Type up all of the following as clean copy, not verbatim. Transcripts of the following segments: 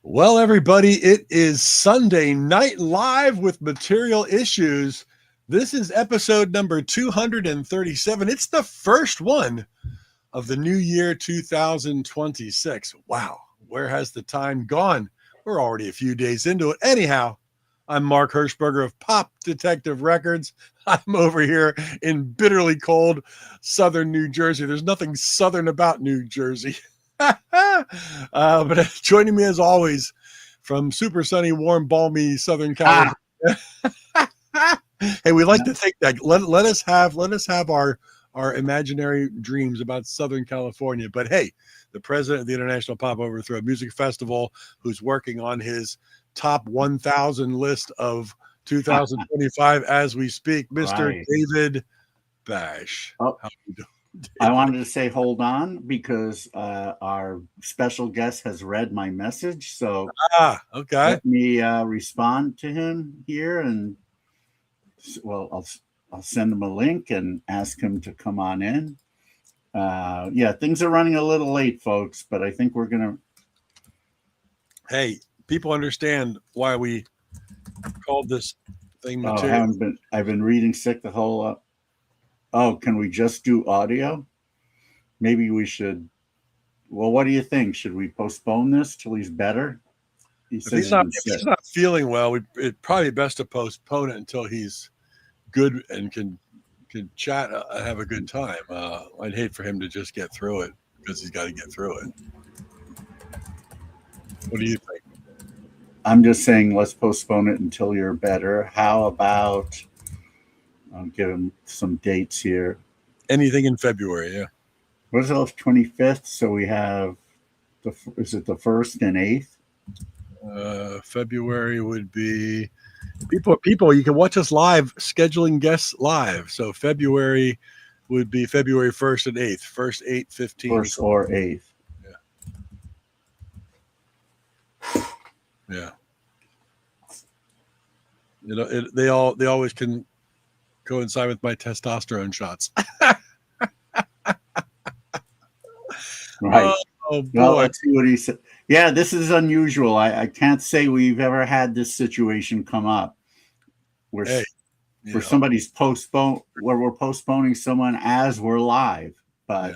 Well, everybody, it is Sunday Night Live with Material Issues. This is episode number 237. It's the first one of the new year 2026. Wow, where has the time gone? We're already a few days into it. Anyhow, I'm Mark Hershberger of Pop Detective Records. I'm over here in bitterly cold southern New Jersey. There's nothing southern about New Jersey. But joining me as always from super sunny, warm, balmy Southern California. Hey, we like to think that let us have our imaginary dreams about Southern California. But hey, the president of the International Pop Overthrow Music Festival, who's working on his top 1,000 list of 2025 as we speak, Mr. Right. David Bash. Oh, how you doing, David? I wanted to say hold on because our special guest has read my message. So Okay. let me respond to him here, and well, I'll send him a link and ask him to come on in. Yeah, things are running a little late, folks, but I think we're gonna. Hey, people understand why we called this thing material. I've been reading sick the whole. Oh, can we just do audio? Maybe we should. Well, what do you think? Should we postpone this till he's better? If he's not feeling well, it's probably best to postpone it until he's good and can chat, have a good time. I'd hate for him to just get through it because he's got to get through it. What do you think? I'm just saying let's postpone it until you're better. How about I'll give him some dates here. Anything in February, yeah. What is it, 25th? So we have is it the 1st and 8th? February would be people. You can watch us live, scheduling guests live. So February would be February 1st and 8th. 1st, 8th, 15th. 1st or 8th. Yeah. You know, they always can coincide with my testosterone shots. Right. Oh boy. Well, let's see what he said. Yeah, this is unusual. I can't say we've ever had this situation come up where somebody's where we're postponing someone as we're live. But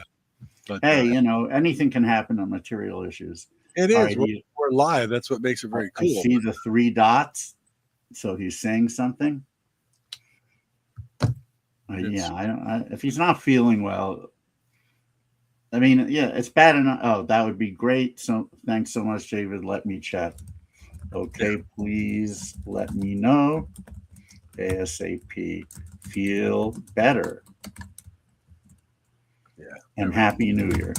hey, you know, anything can happen on Material Issues. It is. Right, we're live. That's what makes it very cool. I see the 3 dots. So he's saying something. Yeah, if he's not feeling well, I mean, yeah, it's bad enough. Oh, that would be great. So thanks so much, David. Let me check. Okay, please let me know. ASAP. Feel better. Yeah. And Happy New Year.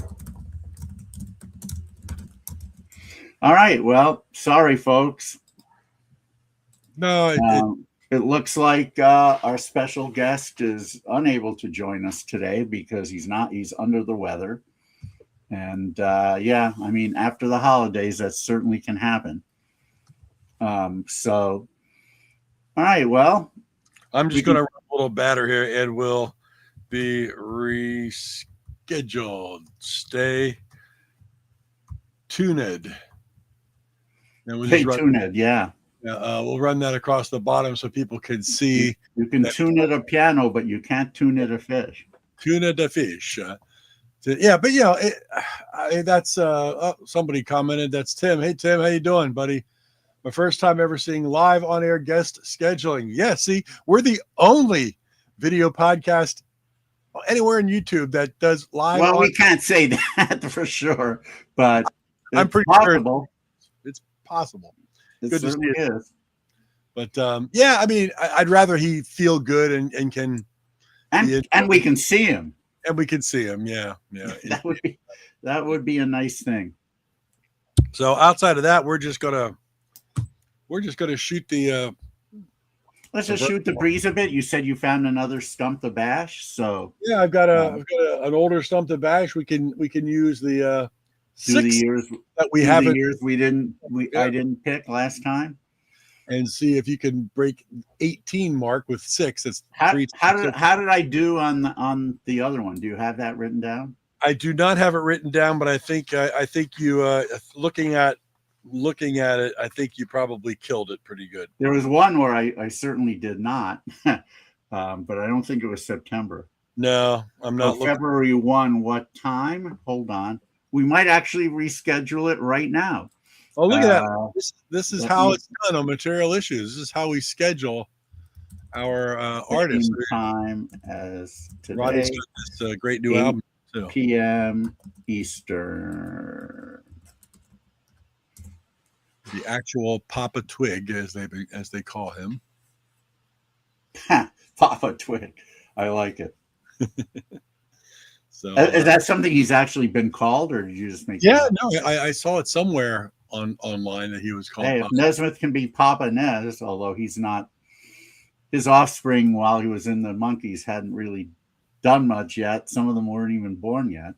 All right. Well, sorry, folks. No, it looks like our special guest is unable to join us today because he's under the weather. And yeah, I mean, after the holidays, that certainly can happen. So, all right, well. I'm just going to run a little batter here and we'll be rescheduled. Stay tuned. Stay tuned, yeah. We'll run that across the bottom so people can see. You can tune it a piano, but you can't tune it a fish. Tune it a fish. Yeah, but you know, that's somebody commented. That's Tim. Hey, Tim, how you doing, buddy? My first time ever seeing live on-air guest scheduling. Yeah, see, we're the only video podcast anywhere in YouTube that does live. Well, we can't say that for sure, but I'm pretty possible. Sure it's possible. It certainly is. But yeah, I mean, I'd rather he feel good and can and we can see him. And we can see him, yeah. that would be a nice thing. So outside of that, we're just gonna shoot the. Let's just shoot the breeze a bit. You said you found another stump to bash, so yeah, I've got an older stump to bash. We can use the. The years that we haven't. I didn't pick last time. And see if you can break 18 mark with 6. That's how did I do on the other one? Do you have that written down? I do not have it written down, but I think you looking at looking at it, I think you probably killed it pretty good. There was one where I certainly did not, but I don't think it was September. No, I'm not looking. February 1, what time? Hold on. We might actually reschedule it right now. Oh, look at that. This is how it's done on Material Issues. This is how we schedule our artists. Time as today. Ronnie's got this great new album, too. PM Eastern. The actual Papa Twig, as they call him. Papa Twig. I like it. So is that something he's actually been called, or did you just make? Yeah, no, I saw it somewhere online that he was called. Hey, if Nesmith can be Papa Nez, although he's not. His offspring, while he was in the Monkees, hadn't really done much yet. Some of them weren't even born yet.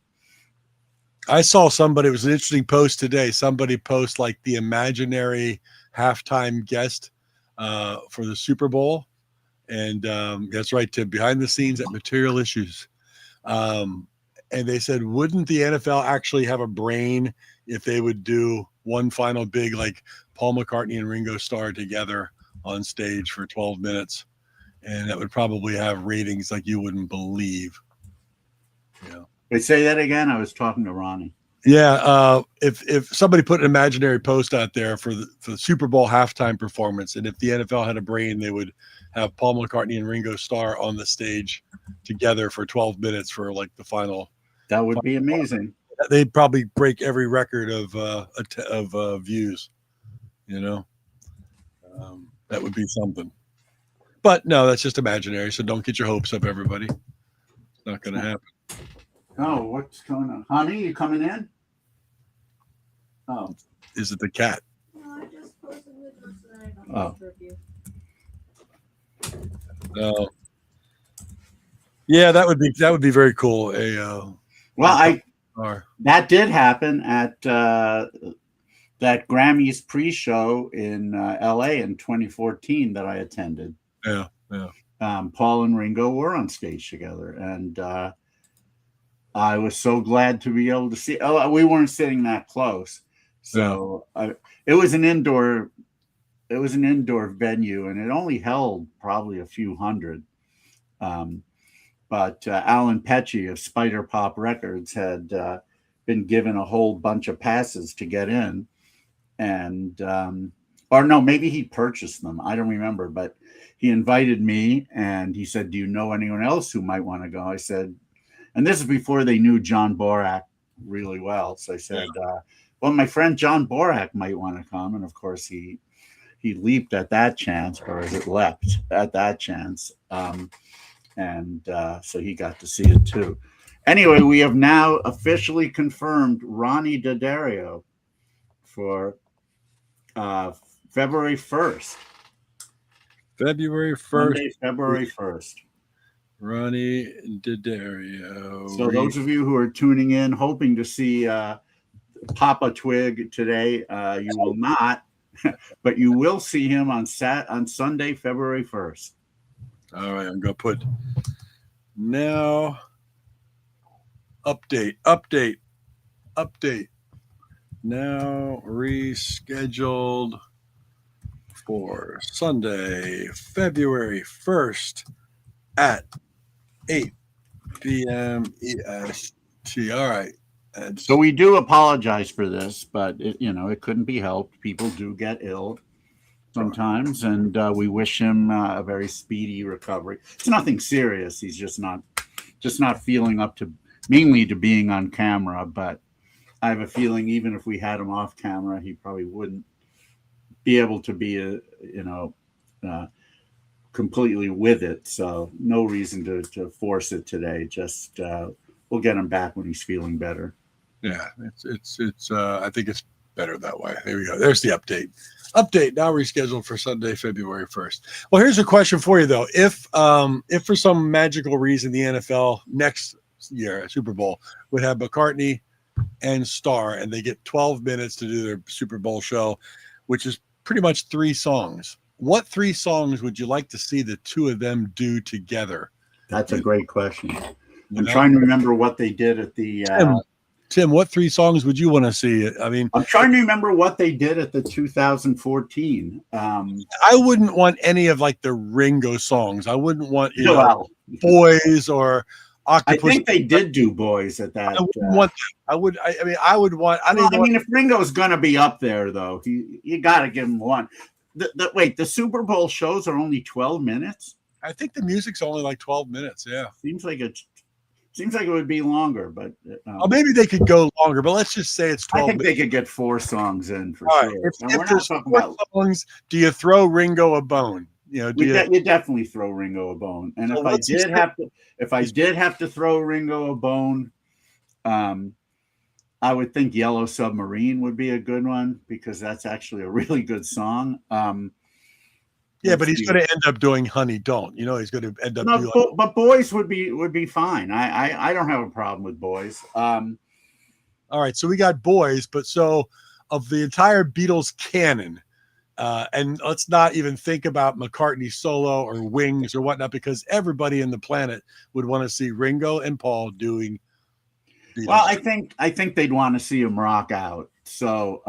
I saw somebody. It was an interesting post today. Somebody post like the imaginary halftime guest for the Super Bowl. And that's right, Tim, behind the scenes at Material Issues. And they said, wouldn't the NFL actually have a brain if they would do one final big, like Paul McCartney and Ringo Starr together on stage for 12 minutes? And that would probably have ratings like you wouldn't believe. Yeah. Wait, say that again. I was talking to Ronnie. Yeah, if somebody put an imaginary post out there for the Super Bowl halftime performance, and if the NFL had a brain, they would have Paul McCartney and Ringo Starr on the stage together for 12 minutes for like the final. That would be amazing. They'd probably break every record of views. You know, that would be something. But no, that's just imaginary. So don't get your hopes up, everybody. It's not going to happen. Oh, what's going on, honey? You coming in? Oh, is it the cat? No, I just closed the window so that I don't Oh. disturb you. No. Yeah, that would be very cool. That did happen at that Grammys pre-show in LA in 2014 that I attended. Yeah. Paul and Ringo were on stage together, and I was so glad to be able to see. Oh, we weren't sitting that close, so it was an indoor venue, and it only held probably a few hundred. But Alan Petchy of Spider Pop Records had been given a whole bunch of passes to get in, and or no, maybe he purchased them. I don't remember, but he invited me, and he said, "Do you know anyone else who might want to go?" I said, and this is before they knew John Borak really well. So I said, well, my friend John Borak might want to come. And of course he leaped at that chance, or is it leapt at that chance. So he got to see it too. Anyway, we have now officially confirmed Ronnie D'Addario for February 1st. February 1st. Monday, February 1st. Ronnie D'Addario. So those of you who are tuning in, hoping to see Papa Twig today, you will not, but you will see him on Sunday, February 1st. All right, I'm going to put now update. Now rescheduled for Sunday, February 1st at 8 p.m. EST. All right. So we do apologize for this, but it couldn't be helped. People do get ill sometimes, and we wish him a very speedy recovery. It's nothing serious. He's just not feeling up to mainly to being on camera. But I have a feeling even if we had him off camera, he probably wouldn't be able to be completely with it. So no reason to force it today. Just we'll get him back when he's feeling better. Yeah, it's I think it's better that way. There we go. There's the update. Update now rescheduled for Sunday, February 1st. Well, here's a question for you though. If for some magical reason the NFL next year Super Bowl would have McCartney and Starr, and they get 12 minutes to do their Super Bowl show, which is pretty much 3 songs. What 3 songs would you like to see the two of them do together? That's a great question. I'm trying to remember what they did at the Tim, what 3 songs would you want to see? I mean, I'm trying to remember what they did at the 2014. I wouldn't want any of like the Ringo songs. I wouldn't want Well, Boys or I Octopus. think they did do Boys at that. I wouldn't want that. I would. I mean, I would want. I Well, don't I mean, if Ringo's gonna be up there, though, you got to give him one. Wait, the Super Bowl shows are only 12 minutes. I think the music's only like 12 minutes. Yeah. Seems like it would be longer, but Oh, maybe they could go longer, but let's just say it's 12 I think minutes. they could get 4 songs in for All sure. right. And If we're there's not talking 4 about. songs, do you throw Ringo a bone? You know, do you definitely throw Ringo a bone. And So if I what's his did have to throw Ringo a bone, I would think Yellow Submarine would be a good one because that's actually a really good song. yeah, but he's going to end up doing Honey Don't. You know, he's going to end up doing. But Boys would be fine. I don't have a problem with Boys. All right, so we got Boys, but so of the entire Beatles canon, and let's not even think about McCartney solo or Wings or whatnot, because everybody in the planet would want to see Ringo and Paul doing Beatles. Well, I think they'd want to see him rock out. So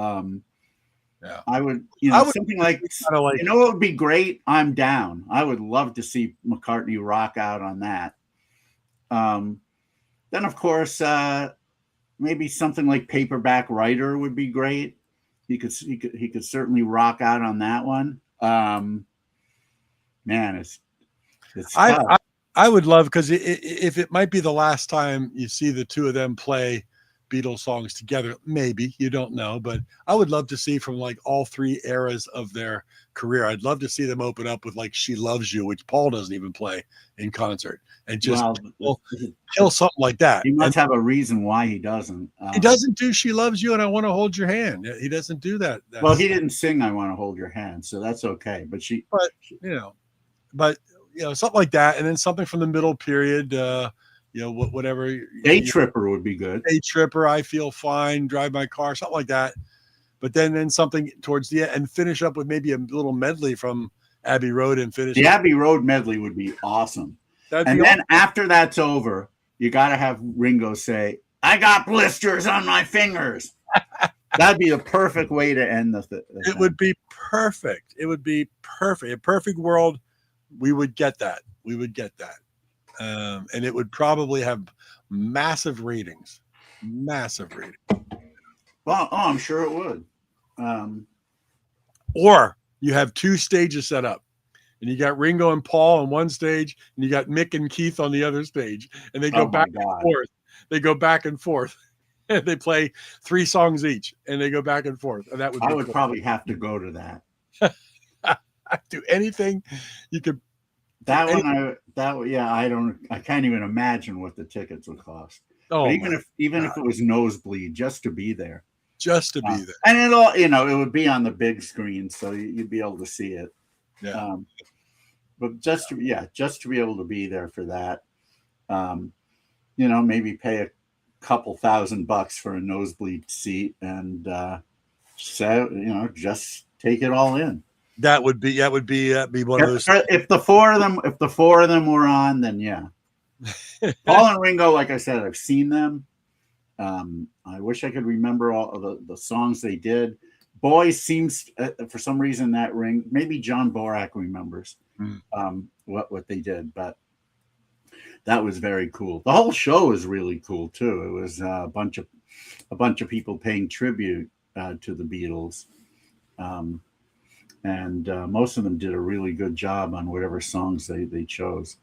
yeah, I would, something like, like, what would be great? I'm Down. I would love to see McCartney rock out on that. Then of course, maybe something like Paperback Writer would be great. He could certainly rock out on that one. Man, it's tough. I would love, because if it might be the last time you see the two of them play Beatles songs together, maybe, you don't know, but I would love to see from like all 3 eras of their career. I'd love to see them open up with like She Loves You, which Paul doesn't even play in concert, and just kill something like that. He must have a reason why he doesn't. He doesn't do She Loves You and I Want to Hold Your Hand. He doesn't do that. Well, he didn't sing I Want to Hold Your Hand, so that's okay. But something like that, and then something from the middle period, whatever. Day Tripper would be good. Day Tripper, I Feel Fine, Drive My Car, something like that. But then something towards the end, and finish up with maybe a little medley from Abbey Road and finish. The Abbey Road medley would be awesome. Then after that's over, you got to have Ringo say, "I got blisters on my fingers." That'd be a perfect way to end the thing. It would be perfect. It would be perfect. A perfect world. We would get that. And it would probably have massive ratings. Well, I'm sure it would. Or you have 2 stages set up, and you got Ringo and Paul on one stage, and you got Mick and Keith on the other stage, and they go back and forth. They go back and forth, and they play 3 songs each, and they go back and forth. And that would. I would probably have to go to that. Do anything you could. I can't even imagine what the tickets would cost. Oh, even if it was nosebleed, just to be there. And it would be on the big screen, so you'd be able to see it. Yeah. But just to be able to be there for that, maybe pay a couple $1,000 for a nosebleed seat, and just take it all in. That would be one of those. If the four of them were on, then yeah. Paul and Ringo, like I said, I've seen them. I wish I could remember all of the songs they did. Boys seems for some reason that ring. Maybe John Borak remembers what they did, but that was very cool. The whole show is really cool too. It was a bunch of people paying tribute to the Beatles. And most of them did a really good job on whatever songs they chose.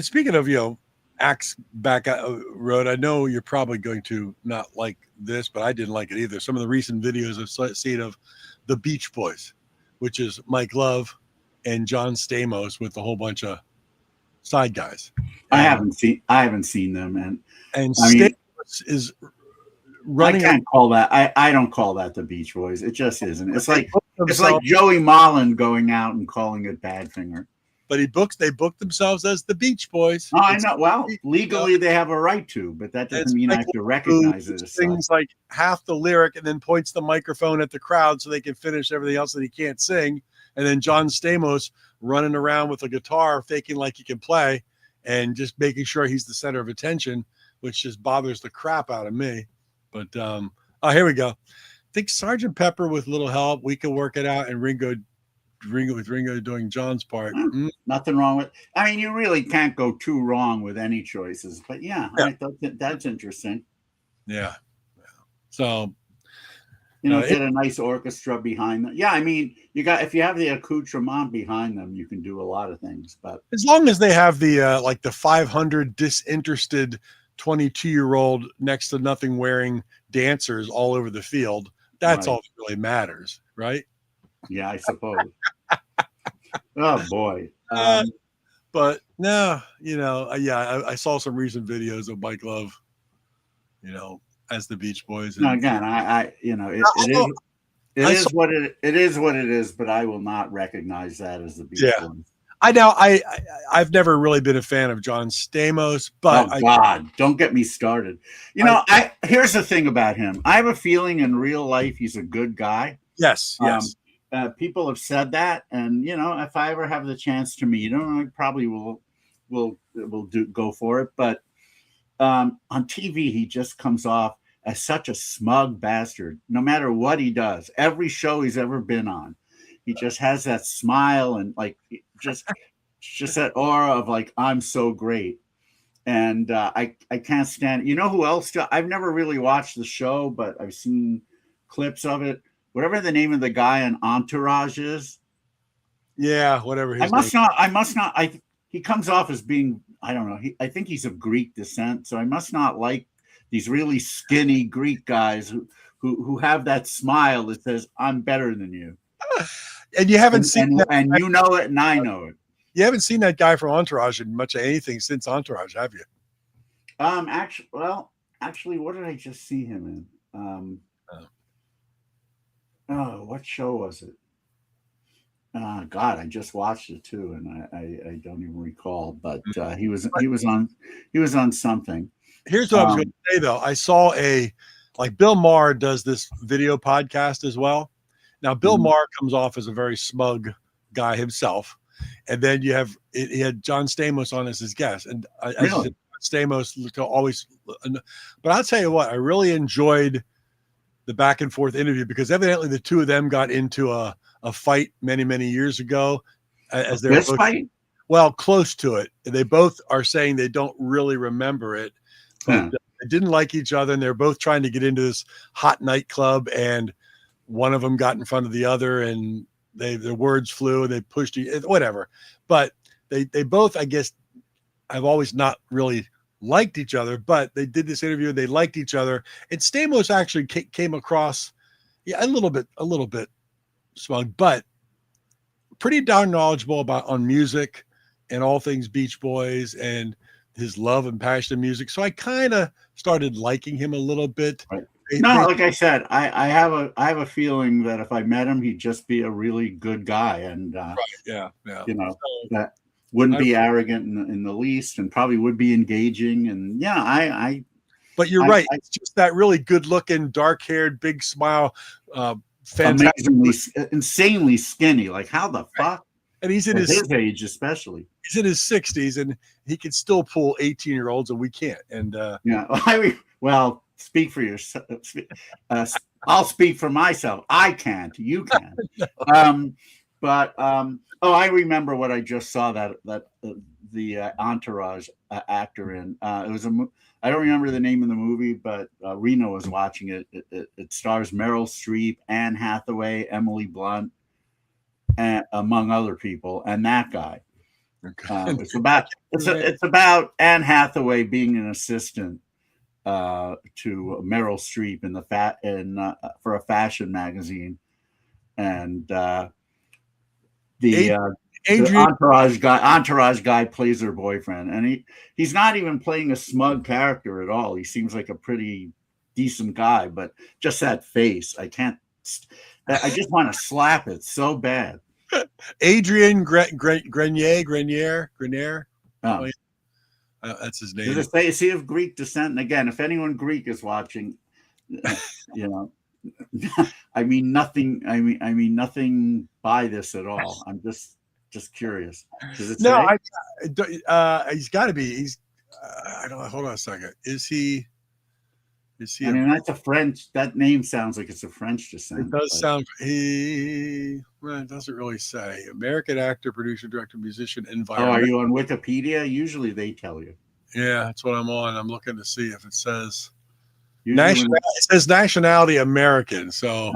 Speaking of acts back road, I know you're probably going to not like this, but I didn't like it either. Some of the recent videos I've seen of the Beach Boys, which is Mike Love and John Stamos with a whole bunch of side guys. I haven't seen them, and Stamos is running. I can't call that. I don't call that the Beach Boys. It just isn't. It's like Joey Molland going out and calling it Badfinger. But they booked themselves as the Beach Boys. Oh, I know. Well, legally they have a right to, but that doesn't mean I have to recognize it as things like half the lyric and then points the microphone at the crowd so they can finish everything else that he can't sing. And then John Stamos running around with a guitar, faking like he can play and just making sure he's the center of attention. which just bothers the crap out of me. But oh, here we go. I think Sergeant Pepper with little help, we can work it out, and Ringo doing John's part. Nothing wrong with. I mean, you really can't go too wrong with any choices. But yeah. I thought that's interesting. Yeah. So get a nice orchestra behind them. Yeah, I mean, if you have the accoutrement behind them, you can do a lot of things. But as long as they have the like the 500 disinterested 22-year-old next to nothing wearing dancers all over the field, that's all that really matters, right? Yeah, I suppose. Oh boy. But no, I saw some recent videos of Mike Love, as the Beach Boys. And, no, again, it is what it is, but I will not recognize that as the Beach Boys. I know I've never really been a fan of John Stamos, but God, don't get me started. Here's the thing about him. I have a feeling in real life he's a good guy. Yes. People have said that, and if I ever have the chance to meet him, I probably will go for it. But on TV, he just comes off as such a smug bastard. No matter what he does, every show he's ever been on, he just has that smile and like just that aura of like, I'm so great. And I can't stand it. You know who else? I've never really watched the show, but I've seen clips of it. Whatever the name of the guy in Entourage is. Yeah, whatever his I must not. He comes off as being, I don't know. I think he's of Greek descent, so I must not like these really skinny Greek guys who have that smile that says, I'm better than you. And you haven't seen that. And you know it, and I know it. You haven't seen that guy from Entourage in much of anything since Entourage, have you? Actually, what did I just see him in? What show was it? God, I just watched it too, and I don't even recall. But he was on something. Here's what I was going to say though. I saw Bill Maher does this video podcast as well. Now Bill Maher comes off as a very smug guy himself, and then he had John Stamos on as his guest, and really? Stamos always. But I'll tell you what, I really enjoyed the back and forth interview because evidently the two of them got into a fight many years ago. As they're fight? Well, close to it. They both are saying they don't really remember it, but they didn't like each other, and they're both trying to get into this hot nightclub, and one of them got in front of the other, and their words flew, and they pushed whatever. But they both, I guess, I've always not really liked each other, but they did this interview and they liked each other. And Stamos actually came across, a little bit smug, but pretty darn knowledgeable on music and all things Beach Boys and his love and passion of music. So I kind of started liking him a little bit. Right. Like I said, I have a feeling that if I met him, he'd just be a really good guy, and that wouldn't be arrogant in the least, and probably would be engaging. And But you're right. It's just that really good-looking, dark-haired, big smile, fantastic, insanely skinny. Like how the fuck? And he's in his age, especially. He's in his 60s, and he can still pull 18-year-olds, and we can't. And well, speak for yourself. I'll speak for myself. I can't. You can. I remember what I just saw that the Entourage actor in. It was I don't remember the name of the movie, but Reno was watching it. It stars Meryl Streep, Anne Hathaway, Emily Blunt, and among other people, and that guy. Okay. It's about Anne Hathaway being an assistant to Meryl Streep for a fashion magazine, and the entourage guy plays her boyfriend, and he's not even playing a smug character at all. He seems like a pretty decent guy, but just that face, I just want to slap it so bad. Adrian Grenier. Oh. That's his name. Is he of Greek descent? And again, if anyone Greek is watching, I mean nothing. I mean nothing by this at all. I'm just curious. No, he's got to be. I don't. Hold on a second. Is he? Is he? I mean, that's a French. That name sounds like it's a French descent. It does sound. Well, it doesn't really say. American actor, producer, director, musician, Oh, environment. are you on Wikipedia? Usually they tell you. Yeah, that's what I'm on. I'm looking to see if it says Usually it says nationality American. So,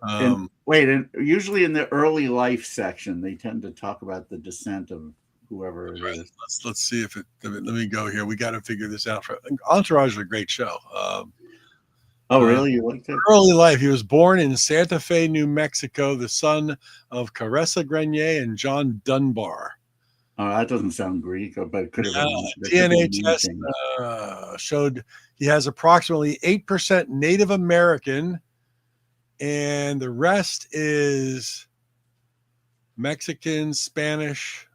usually in the early life section, they tend to talk about the descent of whoever it is. let's see if it. Let me go here. We got to figure this out. Entourage is a great show. Oh, really? You liked it? Early life. He was born in Santa Fe, New Mexico, the son of Caressa Grenier and John Dunbar. Oh, that doesn't sound Greek, but it could have been. DNA test showed he has approximately 8% Native American, and the rest is Mexican, Spanish,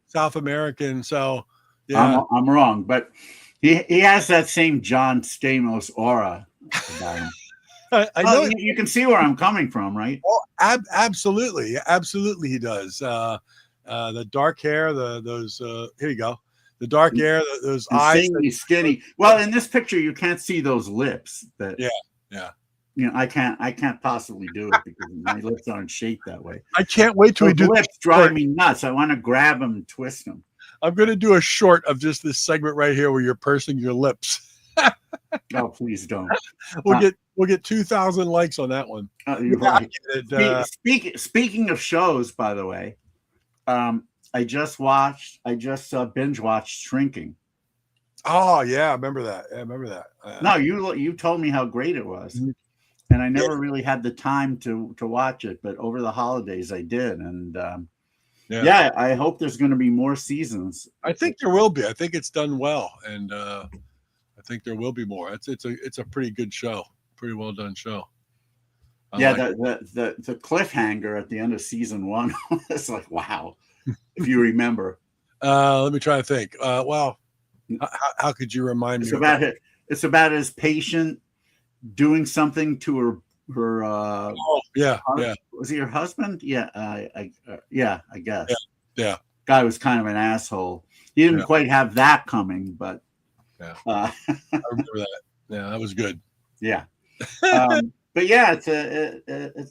South American. So, yeah, I'm wrong, but he has that same John Stamos aura about him. I know you can see where I'm coming from, right? Oh, absolutely, he does. The dark hair, those. Here you go. The dark hair, those eyes. Skinny. Well, in this picture, you can't see those lips. Yeah. You know, I can't possibly do it because my lips aren't shaped that way. I can't wait till we do. Lips drive me nuts. I want to grab them and twist them. I'm going to do a short of just this segment right here where you're pursing your lips. Oh, please don't. We'll get 2,000 likes on that one. You're right. Speaking of shows, by the way, I just binge watched Shrinking. Oh yeah, I remember that. No, you told me how great it was, and I never really had the time to watch it, but over the holidays I did, and I hope there's going to be more seasons. I think there will be. I think it's done well, and I think there will be more. It's a pretty good show, pretty well done show. The cliffhanger at the end of season 1 was like, wow. If you remember, let me try to think. Well, how could you remind me? It's about his patient doing something to her. Was he her husband? Yeah, I guess. Yeah. Guy was kind of an asshole. He didn't quite have that coming, but I remember that. Yeah, that was good. Yeah, but yeah,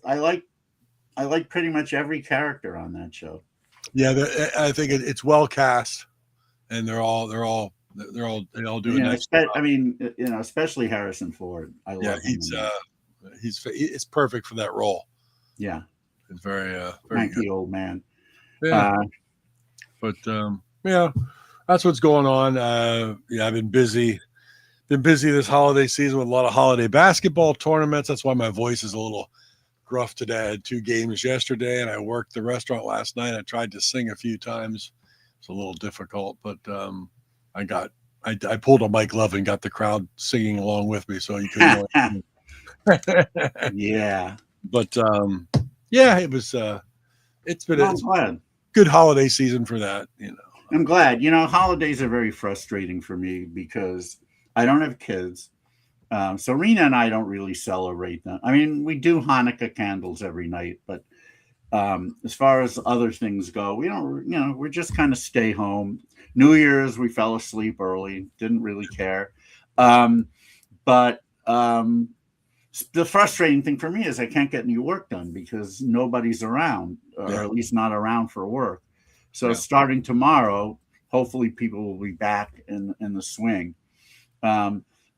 I like pretty much every character on that show. Yeah, I think it's well cast, and they all do a nice job. I mean, especially Harrison Ford. I love him. It's perfect for that role. Yeah, it's very cranky old man. Yeah, that's what's going on. I've been busy this holiday season with a lot of holiday basketball tournaments. That's why my voice is a little gruff today. I had 2 games yesterday, and I worked the restaurant last night. I tried to sing a few times. It's a little difficult, but I pulled a Mike Love and got the crowd singing along with me, so you couldn't. Yeah, but it was. It's been a good holiday season for that. I'm glad. Holidays are very frustrating for me because I don't have kids. So Rena and I don't really celebrate them. I mean, we do Hanukkah candles every night, but as far as other things go, we don't, we're just kind of stay home. New Year's, we fell asleep early, didn't really care. But the frustrating thing for me is I can't get any work done because nobody's around, or at least not around for work. So starting tomorrow, hopefully people will be back in the swing.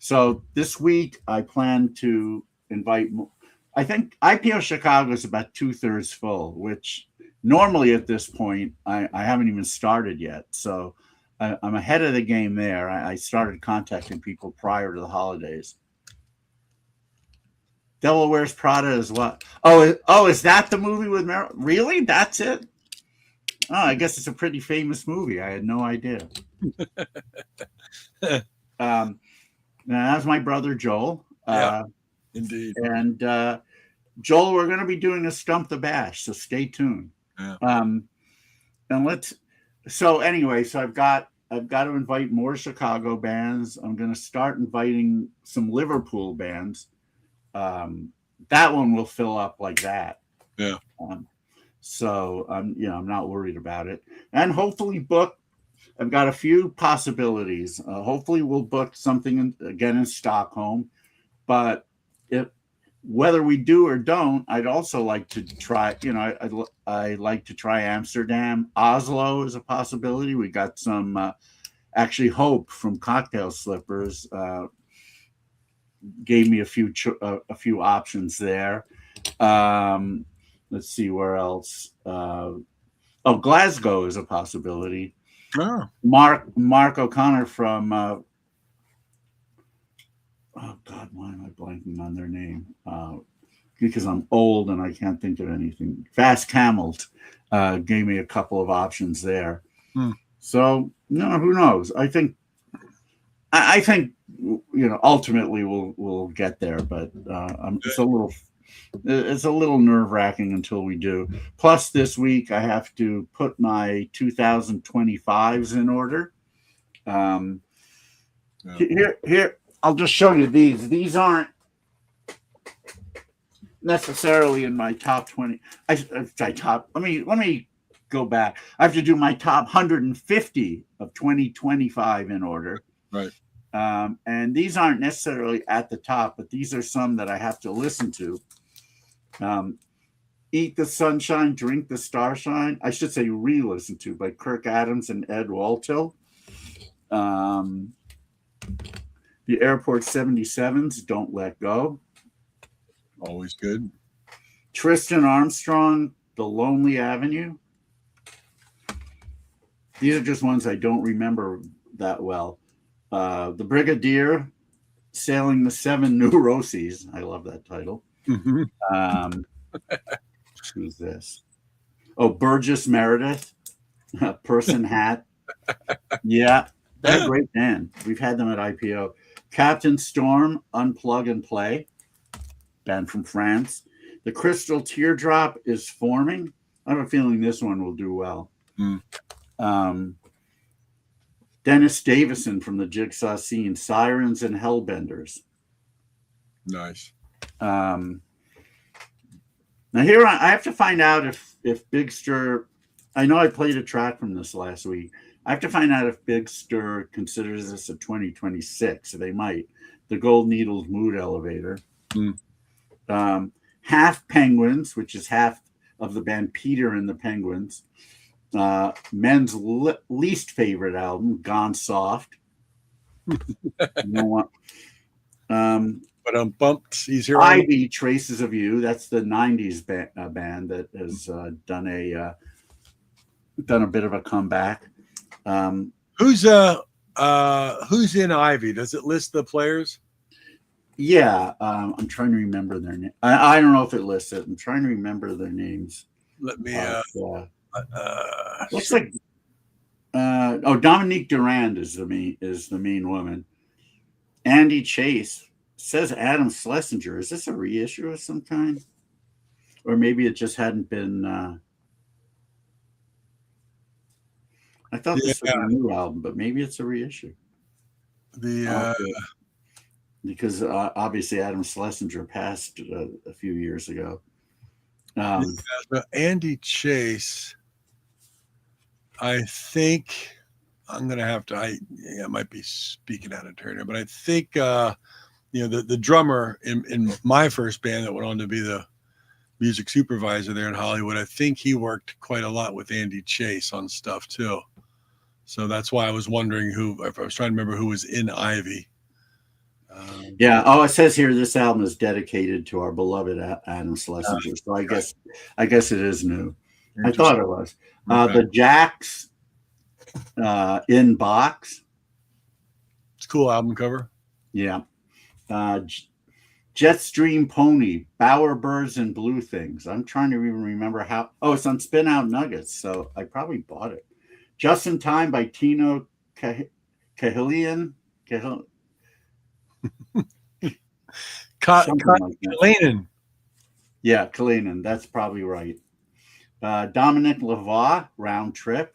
So this week I plan to invite. I think IPO Chicago is about 2/3 full, which normally at this point I haven't even started yet. So I'm ahead of the game there. I started contacting people prior to the holidays. Devil Wears Prada is what? Oh, is that the movie with Meryl? Really? That's it? Oh, I guess it's a pretty famous movie. I had no idea. That's my brother Joel. Indeed. And Joel, we're going to be doing a Stump the Bash, so stay tuned. Yeah. So I've got to invite more Chicago bands. I'm going to start inviting some Liverpool bands. That one will fill up like that. Yeah. So I'm not worried about it, and hopefully book I've got a few possibilities. Hopefully, we'll book something again in Stockholm. But whether we do or don't, I'd also like to try. I like to try Amsterdam. Oslo is a possibility. We got some actually Hope from Cocktail Slippers gave me a few options there. Let's see where else. Glasgow is a possibility. Oh. Mark O'Connor from oh God, why am I blanking on their name? Because I'm old and I can't think of anything. Fast Camels gave me a couple of options there. So who knows? I think ultimately we'll get there, but it's a little nerve-wracking until we do. Plus, this week I have to put my 2025s in order. Here, I'll just show you these. These aren't necessarily in my top 20. Let me go back. I have to do my top 150 of 2025 in order. Right. And these aren't necessarily at the top, but these are some that I have to listen to. Eat the Sunshine, Drink the Starshine. I should say re-listen to, by Kirk Adams and Ed Waltill. The Airport 77s, Don't Let Go. Always good. Tristan Armstrong, The Lonely Avenue. These are just ones I don't remember that well. The Brigadier, Sailing the Seven Neuroses. I love that title. Who's this? Oh, Burgess Meredith, Person Hat. Yeah, they're a great band. We've had them at IPO. Captain Storm, Unplug and Play, band from France. The Crystal Teardrop is Forming. I have a feeling this one will do well. Dennis Davison from the Jigsaw Scene, Sirens and Hellbenders. Nice. Now here I have to find out if Big Stir. I know I played a track from this last week. I have to find out if Big Stir considers this a 2026. They might. The Gold Needles Mood Elevator. Half Penguins, which is half of the band Peter and the Penguins. Men's least favorite album, Gone Soft. You know what? But bumped. He's here. Ivy, Traces of You. That's the '90s band that has done a bit of a comeback. Who's in Ivy? Does it list the players? Yeah, I'm trying to remember their name. I don't know if it lists it. I'm trying to remember their names. Let me. Looks like. Dominique Durand is the main woman. Andy Chase says Adam Schlesinger. Is this a reissue of some kind, or maybe it just hadn't been? I thought this was a new album, but maybe it's a reissue. Because obviously Adam Schlesinger passed a few years ago. Andy Chase, I think I'm going to have to. I might be speaking out of turn here, but I think the drummer in my first band that went on to be the music supervisor there in Hollywood, I think he worked quite a lot with Andy Chase on stuff too. So that's why I was wondering if I was trying to remember who was in Ivy. It says here this album is dedicated to our beloved Adam Schlesinger. So I guess it is new. I thought it was. The Jacks in Box. It's a cool album cover. Yeah. Jetstream Pony, Bowerbirds and Blue Things. I'm trying to even remember how. Oh, it's on Spin Out Nuggets, so I probably bought it. Just in Time by Tino Kahilian. Kalinin. Yeah, Kalinin. That's probably right. Dominic Lavoie, Round Trip.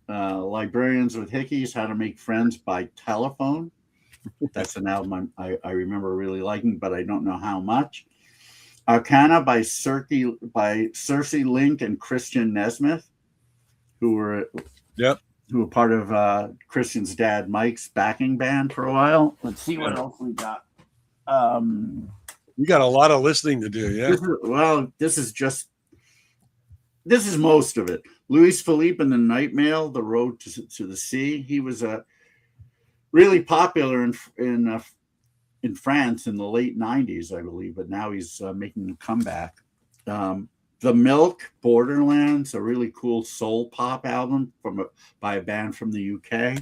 Librarians with Hickeys, How to Make Friends by Telephone. That's an album I remember really liking, but I don't know how much. Arcana by Circe Link and Christian Nesmith, who were who were part of Christian's dad Mike's backing band for a while. Let's see what else we got. You got a lot of listening to do, yeah. This is most of it. Louis Philippe and the Night Mail, The Road to the Sea. He was really popular in France in the late 90s, I believe, but now he's making a comeback. The Milk, Borderlands, a really cool soul pop album by a band from the UK.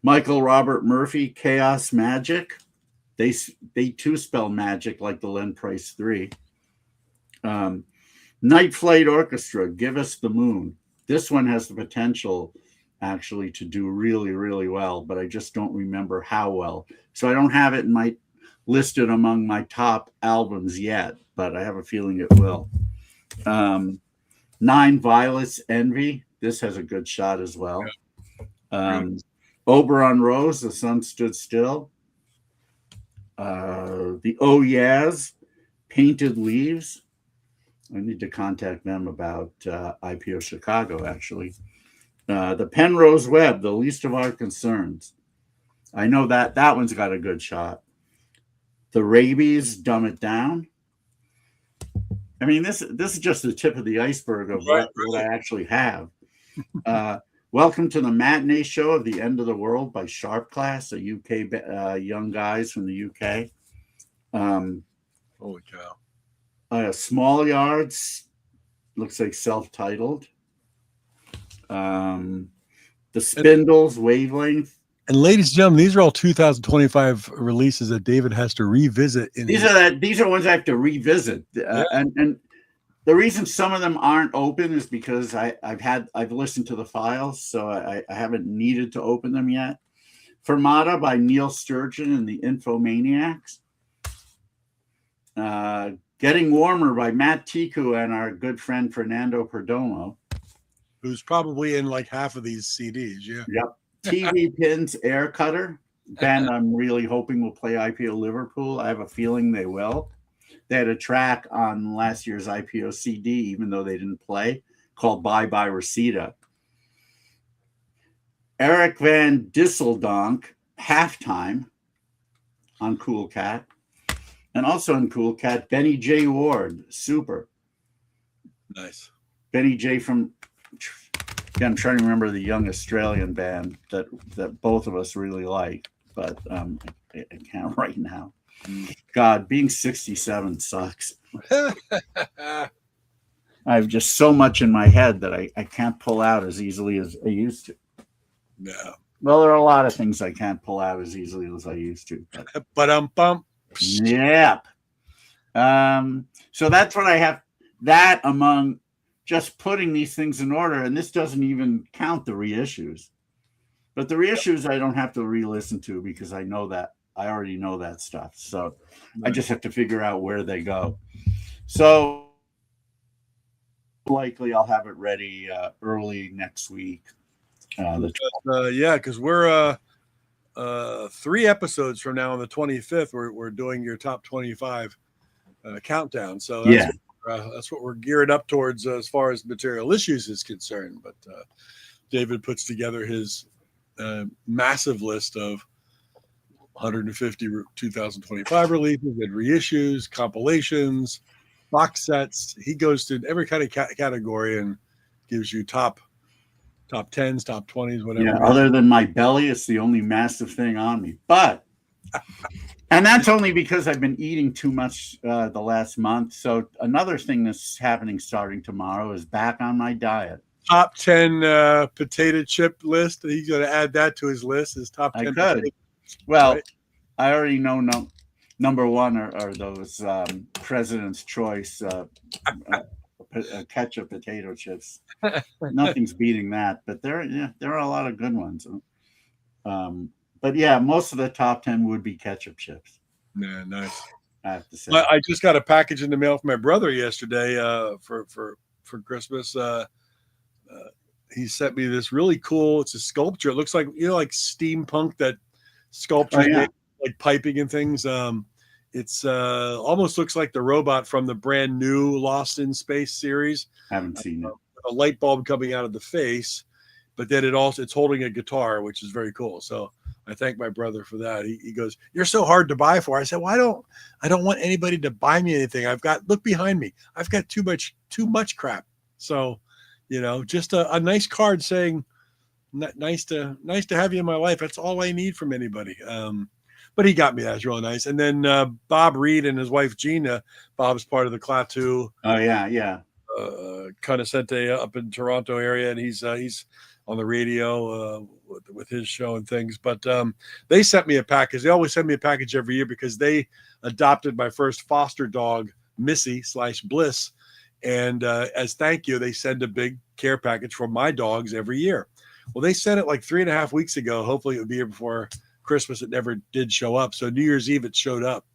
Michael Robert Murphy, Chaos Magic. They too spell magic like the Len Price 3. Night Flight Orchestra, Give Us the Moon. This one has the potential actually to do really, really well, but I just don't remember how well. So I don't have it listed among my top albums yet, but I have a feeling it will. Nine Violets, Envy. This has a good shot as well. Oberon Rose, The Sun Stood Still. The Oh Yeahs, Painted Leaves. I need to contact them about IPO Chicago, actually. The Penrose Web, The Least of Our Concerns. I know that one's got a good shot. The Rabies, Dumb It Down. I mean, this is just the tip of the iceberg of what I actually have. Welcome to the Matinee Show of the End of the World by Sharp Class, a UK young guys from the UK. Holy cow. Small Yards, looks like self-titled. The Spindles, Wavelength. And ladies and gentlemen, these are all 2025 releases that David has to revisit. These are ones I have to revisit. And the reason some of them aren't open is because I've listened to the files, so I haven't needed to open them yet. Fermata by Neil Sturgeon and the Infomaniacs. Getting Warmer by Matt Tiku and our good friend Fernando Perdomo. Who's probably in like half of these CDs, yeah. Yep. TV Pins, Air Cutter. Band I'm really hoping will play IPO Liverpool. I have a feeling they will. They had a track on last year's IPO CD, even though they didn't play, called Bye Bye Reseda. Eric Van Disseldonk, Halftime on Cool Cat. And also in Cool Cat, Benny J. Ward, Super. Nice. Benny J. from, again, I'm trying to remember the young Australian band that both of us really like, but I can't right now. God, being 67 sucks. I have just so much in my head that I can't pull out as easily as I used to. No. Well, there are a lot of things I can't pull out as easily as I used to. But Yep. So that's what I have. That among just putting these things in order, and this doesn't even count the reissues. But the reissues I don't have to re-listen to because I already know that stuff. So I just have to figure out where they go. So likely I'll have it ready early next week. Because we're 3 episodes from now on the 25th, we're doing your top 25 countdown. So that's what we're gearing up towards as far as Material Issues is concerned. But David puts together his massive list of 150 2025 releases and reissues, compilations, box sets. He goes to every kind of category and gives you top 10s, top 20s, whatever. Yeah, other than my belly, it's the only massive thing on me. But, and that's only because I've been eating too much the last month. So another thing that's happening starting tomorrow is back on my diet. Top 10 potato chip list. He's going to add that to his list. His top 10. I could. Well, right? I already know number one are those President's Choice ketchup potato chips. Nothing's beating that, but there are a lot of good ones. But yeah, most of the top 10 would be ketchup chips. Yeah, nice. I have to say. I just got a package in the mail from my brother yesterday for Christmas. He sent me this really cool. It's a sculpture. It looks like like steampunk, that sculpture, like piping and things. It's almost looks like the robot from the brand new Lost in Space series. Haven't seen it. a light bulb coming out of the face, but then it's holding a guitar, which is very cool. So I thank my brother for that. He goes, "You're so hard to buy for." I said, "Well, I don't want anybody to buy me anything. Look behind me. I've got too much crap." So, just a nice card saying, nice to have you in my life. That's all I need from anybody. But he got me that. It's really nice. And then Bob Reed and his wife Gina. Bob's part of the Klaatu. Oh yeah. Conocente up in Toronto area, and he's on the radio with his show and things. But they sent me a package. They always send me a package every year because they adopted my first foster dog, Missy/Bliss. And as thank you, they send a big care package for my dogs every year. Well, they sent it like 3.5 weeks ago. Hopefully it would be here before Christmas. It never did show up. So New Year's Eve, it showed up.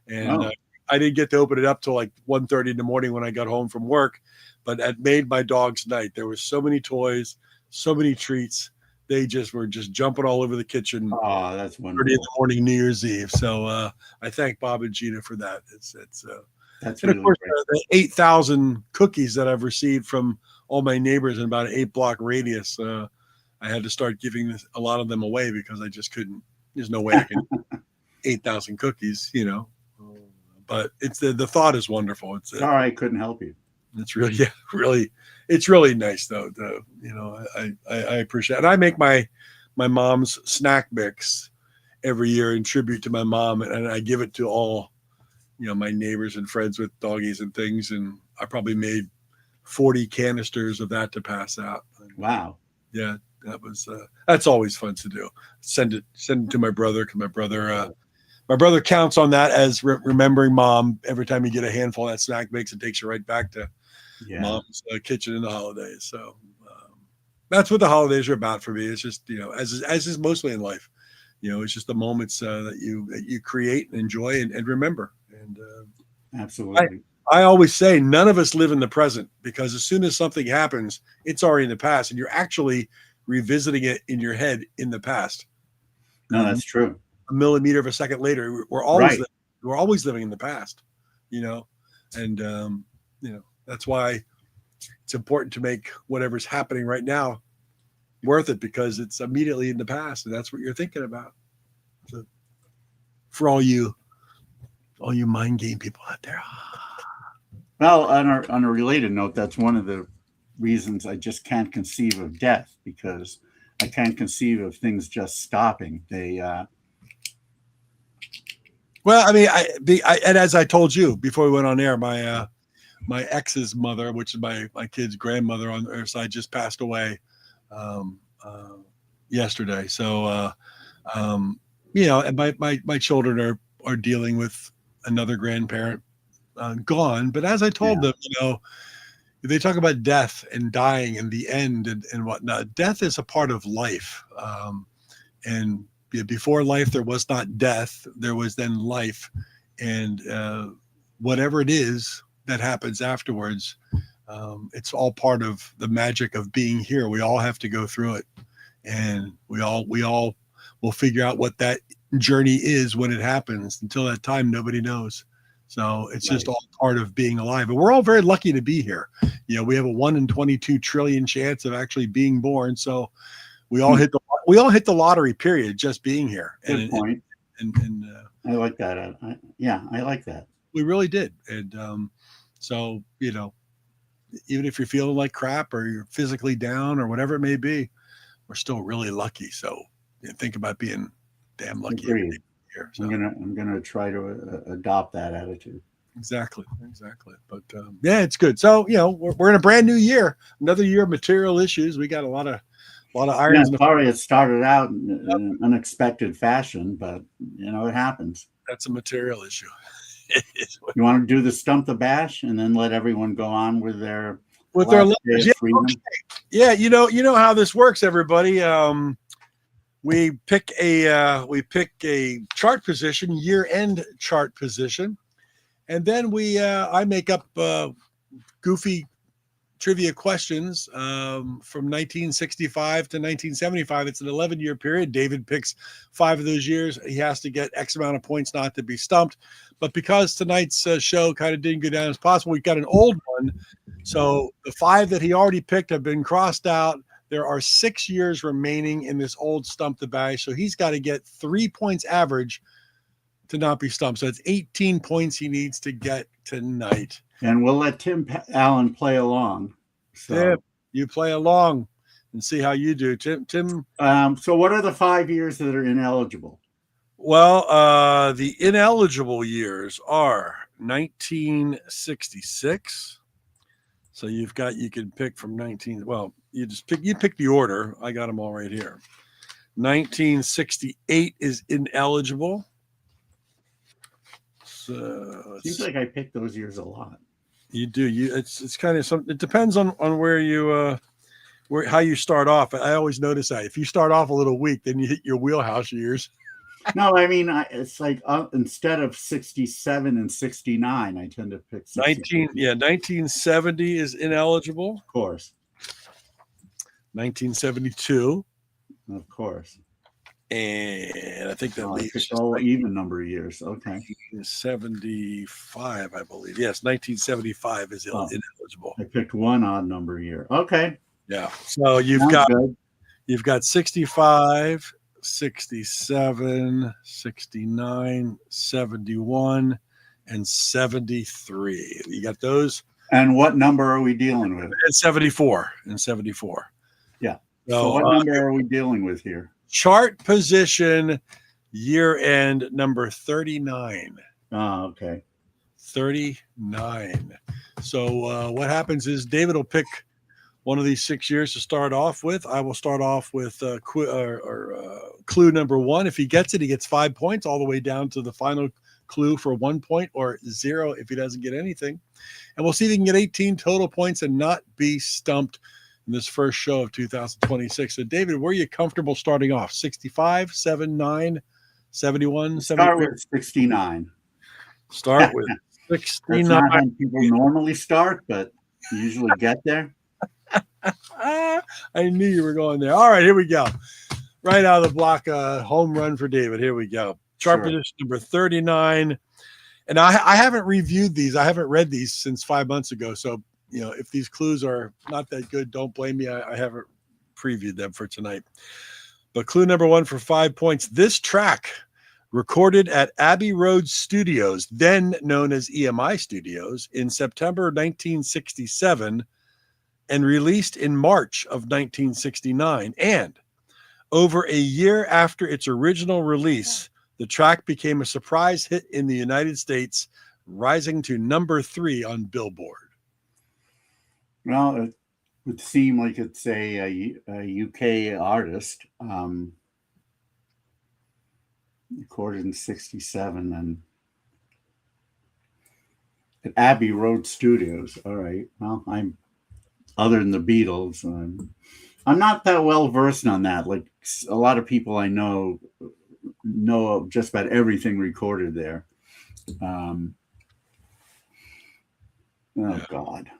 And I didn't get to open it up till like 1:30 in the morning when I got home from work. But it made my dog's night. There were so many toys, so many treats. They were jumping all over the kitchen. Oh, that's wonderful. 30 in the morning, New Year's Eve. So I thank Bob and Gina for that. That's and really of course, great. the 8,000 cookies that I've received from all my neighbors in about an 8-block radius. I had to start giving a lot of them away because I just couldn't. There's no way I can 8,000 cookies, But it's the thought is wonderful. Sorry, I couldn't help you. It's really, it's really nice though. I appreciate it. And I make my mom's snack mix every year in tribute to my mom, and I give it to all, my neighbors and friends with doggies and things. And I probably made 40 canisters of that to pass out. Wow. Yeah, that's always fun to do. Send it to my brother because my brother counts on that as remembering mom. Every time you get a handful of that snack mix, it takes you right back to mom's kitchen in the holidays. So that's what the holidays are about for me. It's just, as is mostly in life, it's just the moments that you create and enjoy and remember. And absolutely. I always say none of us live in the present because as soon as something happens, it's already in the past and you're actually revisiting it in your head in the past. No, that's true. A millimeter of a second later, we're always living in the past, and that's why it's important to make whatever's happening right now worth it because it's immediately in the past and that's what you're thinking about. So for all you mind game people out there. Well, on a related note, that's one of the reasons I just can't conceive of death because I can't conceive of things just stopping. Well, I mean, and as I told you before we went on air, my ex's mother, which is my kid's grandmother on her side, just passed away yesterday. So, and my children are dealing with another grandparent gone. But as I told them, they talk about death and dying and the end and whatnot. Death is a part of life, and before life, there was not death. There was then life. And whatever it is that happens afterwards, it's all part of the magic of being here. We all have to go through it. And we all will figure out what that journey is when it happens. Until that time, nobody knows. So it's just all part of being alive. And we're all very lucky to be here. We have a 1 in 22 trillion chance of actually being born. So we all hit the lottery, period, just being here. Good point. And I like that. I like that. We really did. And so, even if you're feeling like crap or you're physically down or whatever it may be, we're still really lucky. So think about being damn lucky here. So. I'm gonna try to adopt that attitude. Exactly. But it's good. So we're in a brand new year, another year of material issues. We got a lot of irons. Sorry, it started out in an unexpected fashion, but it happens. That's a material issue. You want to do the stump the bash and then let everyone go on with their letters? Yeah, you know how this works, everybody. We pick a chart position, year-end chart position, and then I make up goofy trivia questions from 1965 to 1975. It's an 11-year period. David picks 5 of those years. He has to get X amount of points not to be stumped. But because tonight's show kind of didn't go down as possible, we've got an old one So the 5 that he already picked have been crossed out. There are 6 years remaining in this old Stump the Bash. So he's got to get 3 points average to not be stumped. So it's 18 points he needs to get tonight. And we'll let Tim Allen play along. So. Tim, you play along and see how you do. Tim. So what are the 5 years that are ineligible? Well, the ineligible years are 1966. So you can pick from 19. Well, you pick the order. I got them all right here. 1968 is ineligible. So seems like I picked those years a lot. You do. It's kind of it depends on where you how you start off. I always notice that if you start off a little weak, then you hit your wheelhouse years. No, I mean it's like instead of 67 and 69, I tend to pick 1970 is ineligible. Of course. 1972. Of course. And I think that leaves all even number of years. Okay. 75, I believe. Yes, 1975 is ineligible. I picked one odd number year. Okay. Yeah. So you've got 65, 67, 69, 71, and 73. You got those? And what number are we dealing with? And 74. Yeah. So what number are we dealing with here? Chart position year end number 39. Oh, okay. 39. So what happens is David will pick one of these 6 years to start off with. I will start off with clue number 1. If he gets it, he gets 5 points all the way down to the final clue for 1 point, or 0 if he doesn't get anything. And we'll see if he can get 18 total points and not be stumped in this first show of 2026. So David, where are you comfortable starting off? 65, 79, 71, Start with 69. Start with 69. That's not how people normally start, but you usually get there. I knew you were going there. All right, here we go. Right out of the block, home run for David. Here we go. Chart position number 39. And I haven't reviewed these. I haven't read these since 5 months ago. So, if these clues are not that good, don't blame me. I haven't previewed them for tonight. But clue number 1 for 5 points. This track, recorded at Abbey Road Studios, then known as EMI Studios, in September 1967 and released in March of 1969. And over a year after its original release, the track became a surprise hit in the United States, rising to number 3 on Billboard. Well, it would seem like it's a UK artist, recorded in 67 and at Abbey Road Studios. All right. Well, other than the Beatles, I'm not that well versed on that. Like a lot of people I know just about everything recorded there. God.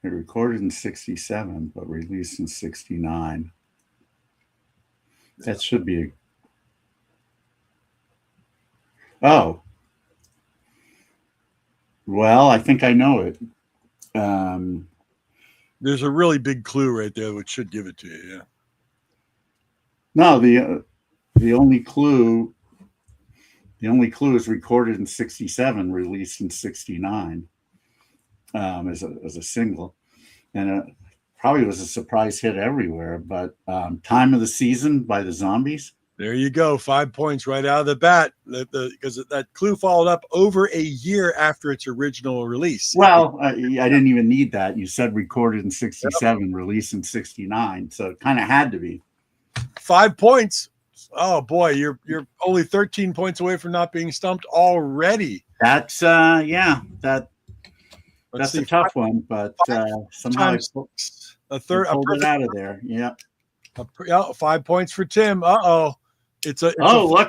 It recorded in 67, but released in 69. That should be well, I think I know it. There's a really big clue right there which should give it to you. Yeah. No, the only clue is recorded in 67, released in 69 as a single, and it probably was a surprise hit everywhere. But Time of the Season by the Zombies. There you go, 5 points right out of the bat. Because that clue followed up over a year after its original release. Well, I didn't even need that. You said recorded in 67, released in 69, so it kind of had to be. 5 points. Oh boy, you're only 13 points away from not being stumped already. That's that's a tough one, but somehow a third pulled it out of there. Yeah. 5 points for Tim. Look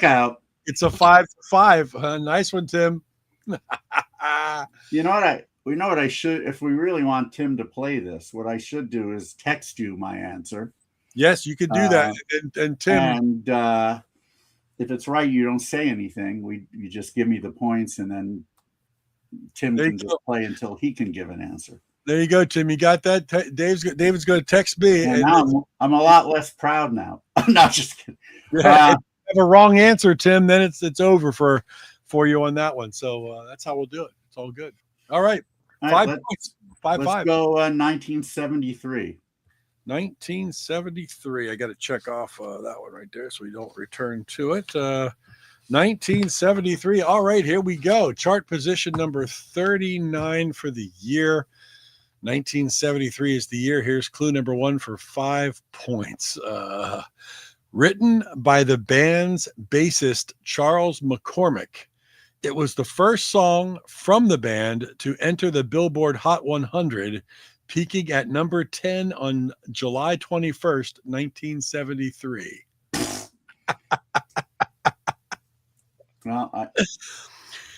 out! It's a 5-5. Nice one, Tim. You know what I should, if we really want Tim to play this, what I should do is text you my answer. Yes, you could do that. And Tim, and if it's right, you don't say anything. You just give me the points, and then Tim There you can just go. play until he can give an answer. There you go, Tim. You got that? David's going to text me. And And now I'm a lot less proud now. I'm not just kidding. if you have a wrong answer, Tim, then it's over for you on that one. So that's how we'll do it. It's all good. All right. All 5 right, points. let's 5-5. go 1973. 1973. I got to check off that one right there so we don't return to it. 1973. All right, here we go. Chart position number 39 for the year. 1973 is the year. Here's clue number 1 for 5 points. Written by the band's bassist, Charles McCormick. It was the first song from the band to enter the Billboard Hot 100, peaking at number 10 on July 21st, 1973. Well,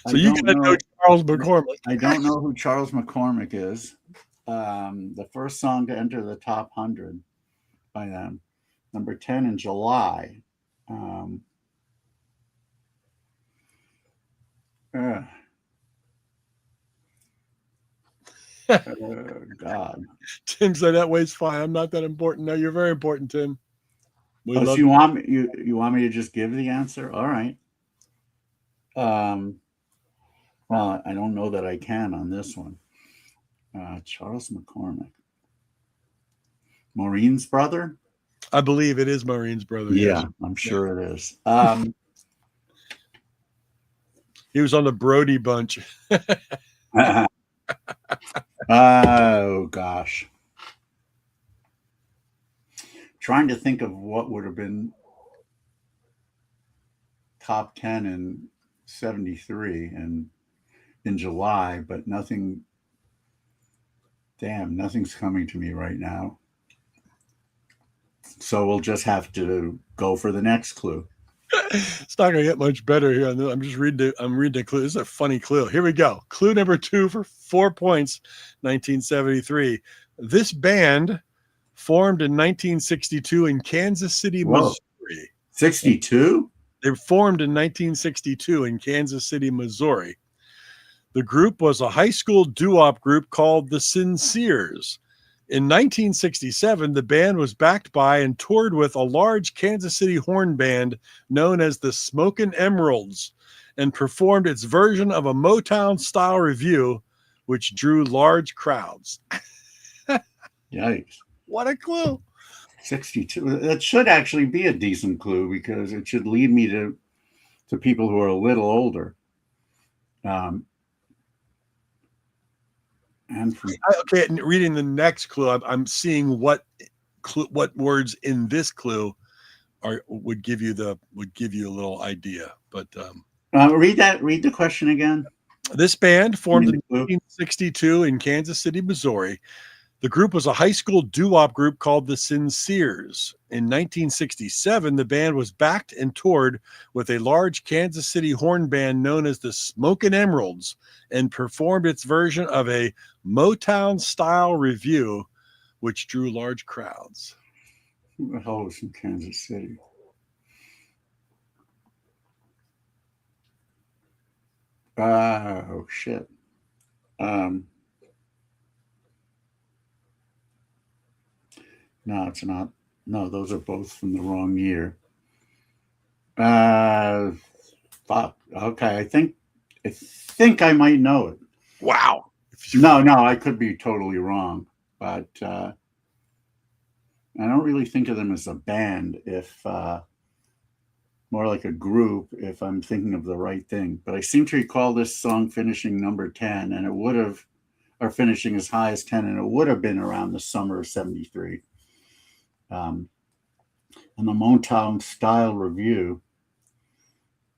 So you got to know Charles McCormick. I don't know who Charles McCormick is. The first song to enter the top 100 by them, number 10 in July. God. Tim said that way's fine. I'm not that important. No, you're very important, Tim. So you want me to just give the answer? All right. Well, I don't know that I can on this one. Charles McCormick. Maureen's brother? I believe it is Maureen's brother. Yeah, yes. I'm sure it is. He was on the Brody Bunch. Oh, gosh. Trying to think of what would have been top 10 in 73 and in July, but nothing's coming to me right now. So we'll just have to go for the next clue. It's not going to get much better here. I'm reading the clue. This is a funny clue. Here we go. Clue number 2 for 4 points, 1973. This band formed in 1962 in Kansas City, Whoa. Missouri. 62? They formed in 1962 in Kansas City, Missouri. The group was a high school doo-wop group called the Sinceres. In 1967, the band was backed by and toured with a large Kansas City horn band known as the Smokin' Emeralds and performed its version of a Motown-style review, which drew large crowds. Yikes. What a clue. 62. That should actually be a decent clue because it should lead me to people who are a little older. Okay, reading the next clue, I'm seeing what words in this clue would give you a little idea. But read the question again. This band formed in 1962 in Kansas City, Missouri. The group was a high school doo-wop group called the Sinceres. In 1967, the band was backed and toured with a large Kansas City horn band known as the Smokin' Emeralds and performed its version of a Motown-style review, which drew large crowds. Who the hell was from Kansas City? Oh, shit. No, it's not. No, those are both from the wrong year. Fuck. Okay, I think I might know it. Wow. No, I could be totally wrong, but I don't really think of them as a band. If more like a group, if I'm thinking of the right thing. But I seem to recall this song finishing number 10, and it would have, or finishing as high as 10, and it would have been around the summer of 73. And the Motown style review.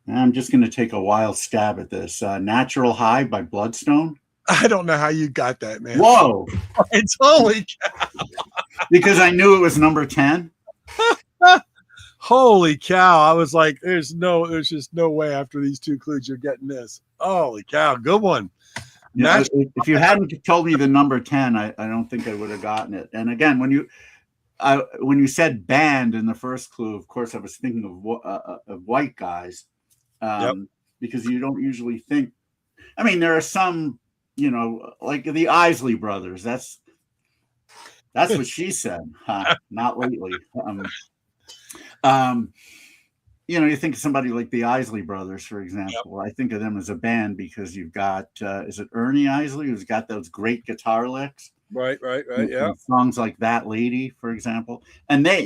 And I'm just going to take a wild stab at this. Natural High by Bloodstone. I don't know how you got that, man. Whoa. It's holy cow. Because I knew it was number 10. Holy cow. I was like, there's just no way after these 2 clues you're getting this. Holy cow. Good one. Yeah, if you hadn't told me the number 10, I don't think I would have gotten it. And again, when you said band in the first clue, of course, I was thinking of white guys, because you don't usually think I mean, there are some, like the Isley Brothers. That's what she said. Huh? Not lately. You think of somebody like the Isley Brothers, for example. Yep. I think of them as a band because you've got, is it Ernie Isley, who's got those great guitar licks? Right. Yeah. Songs like That Lady, for example. And they,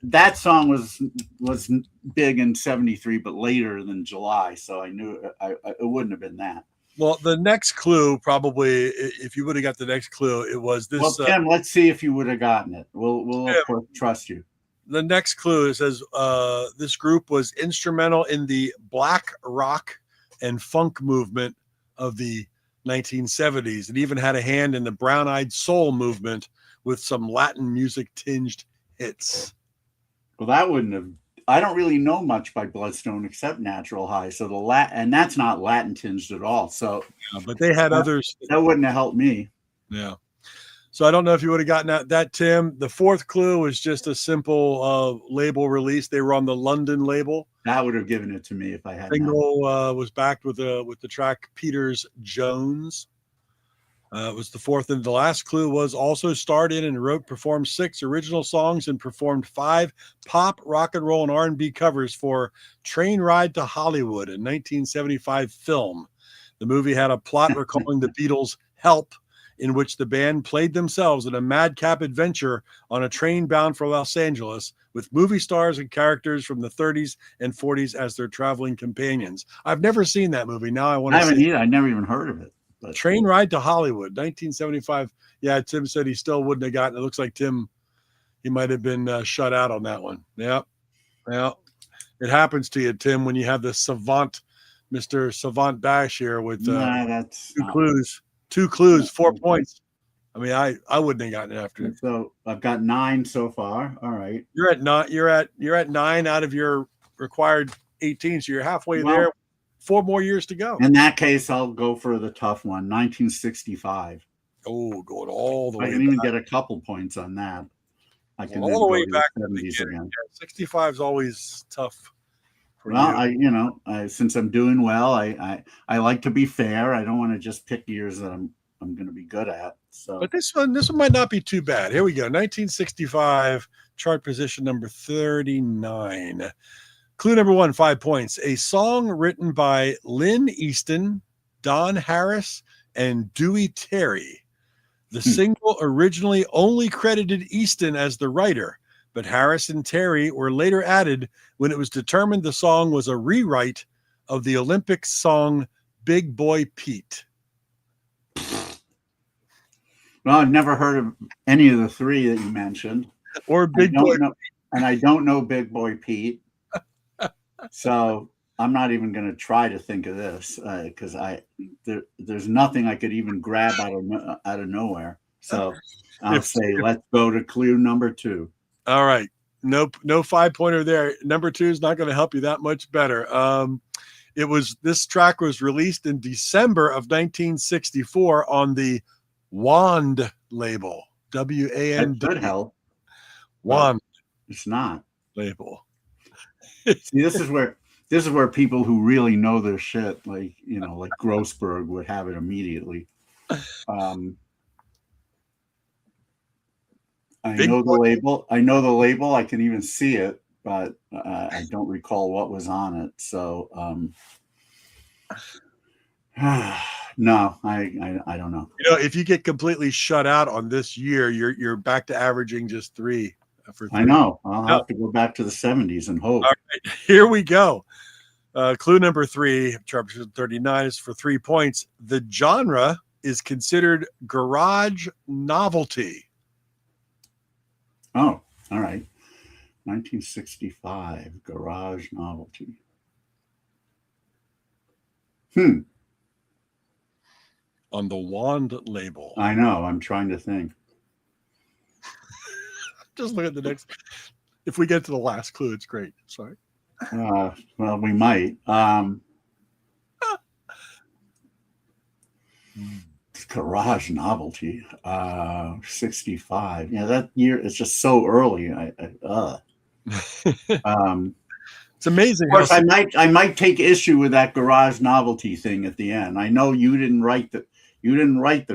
that song was big in 73, but later than July. So I knew it wouldn't have been that. Well, the next clue, probably, if you would have got the next clue, it was this. Well, Tim, let's see if you would have gotten it. We'll of course trust you. The next clue, it says this group was instrumental in the black rock and funk movement of the 1970s. It even had a hand in the brown-eyed soul movement with some Latin music tinged hits. Well, that wouldn't have. I don't really know much by Bloodstone except Natural High. So and that's not Latin tinged at all. So, but they had others. That wouldn't have helped me. Yeah. So I don't know if you would have gotten that, Tim. The fourth clue was just a simple label release. They were on the London label. That would have given it to me if I had. Single was backed with the track Peters Jones. It was the fourth, and the last clue was also starred in and performed 6 original songs and performed 5 pop, rock and roll, and R&B covers for Train Ride to Hollywood, a 1975 film. The movie had a plot recalling the Beatles' Help, in which the band played themselves in a madcap adventure on a train bound for Los Angeles with movie stars and characters from the 30s and 40s as their traveling companions. I've never seen that movie. Now I want to see it. I never even heard of it. But Train Ride to Hollywood, 1975. Yeah, Tim said he still wouldn't have gotten it. It looks like Tim, he might have been shut out on that one. Yeah. Well, it happens to you, Tim, when you have the savant, Mr. Savant Bash here with that's 2 clues. 2 clues, 4 points. I mean, I wouldn't have gotten it after. So I've got 9 so far. All right. You're at 9. You're at 9 out of your required 18. So you're halfway there. 4 more years to go. In that case, I'll go for the tough one, 1965. Oh, going all the way. I can even get a couple points on that. I can all the way back to the 70s again. 65 is always tough. Well, since I'm doing well, I like to be fair. I don't want to just pick years that I'm going to be good at. So, but this one might not be too bad. Here we go. 1965, chart position number 39. Clue number 1, 5 points. A song written by Lynn Easton, Don Harris, and Dewey Terry. The single originally only credited Easton as the writer, but Harris and Terry were later added when it was determined the song was a rewrite of the Olympic song Big Boy Pete. Well, I've never heard of any of the 3 that you mentioned. Or Big Boy Pete. And I don't know Big Boy Pete. So I'm not even going to try to think of this because there's nothing I could even grab out of nowhere. So I'll say let's go to clue number 2. All right. No 5-pointer there. Number 2 is not going to help you that much better. This track was released in December of 1964 on the Wand label. WAND. That could help. Wand. It's not label. See, this is where people who really know their shit, like Grossberg, would have it immediately. I know the label. I can even see it, but I don't recall what was on it. So no, I don't know. If you get completely shut out on this year, you're back to averaging just 3. I know. I'll have to go back to the 70s and hope. All right, here we go. Clue number 3, chart 39, is for 3 points. The genre is considered garage novelty. Oh, all right. 1965, garage novelty. On the Wand label. I know. I'm trying to think. Just look at the next. If we get to the last clue, it's great. Sorry. Well, we might. Garage novelty. 65. Yeah, that year is just so early. It's amazing. Of course, I might take issue with that garage novelty thing at the end. I know you didn't write the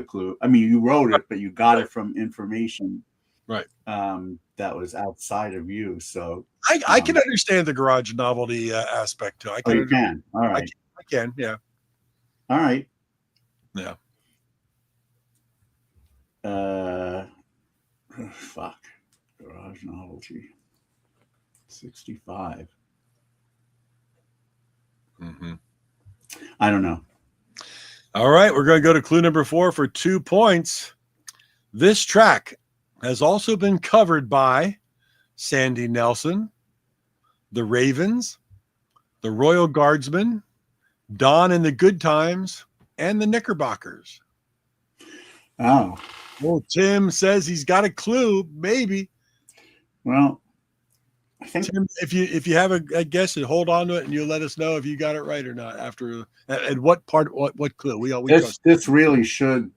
clue. I mean, you wrote it, but you got it from information, right? That was outside of you. So I can understand the garage novelty aspect too. You can. All right. I can. Yeah. All right. Yeah. Fuck. Garage novelty. 65. Mm-hmm. I don't know. All right, we're going to go to clue number 4 for 2 points. This track has also been covered by Sandy Nelson, the Ravens, the Royal Guardsmen, Don and the Good Times, and the Knickerbockers. Oh. Well, Tim says he's got a clue, maybe. Well, I think Tim, if you have a guess, hold on to it, and you'll let us know if you got it right or not. After and what part, what clue? This really should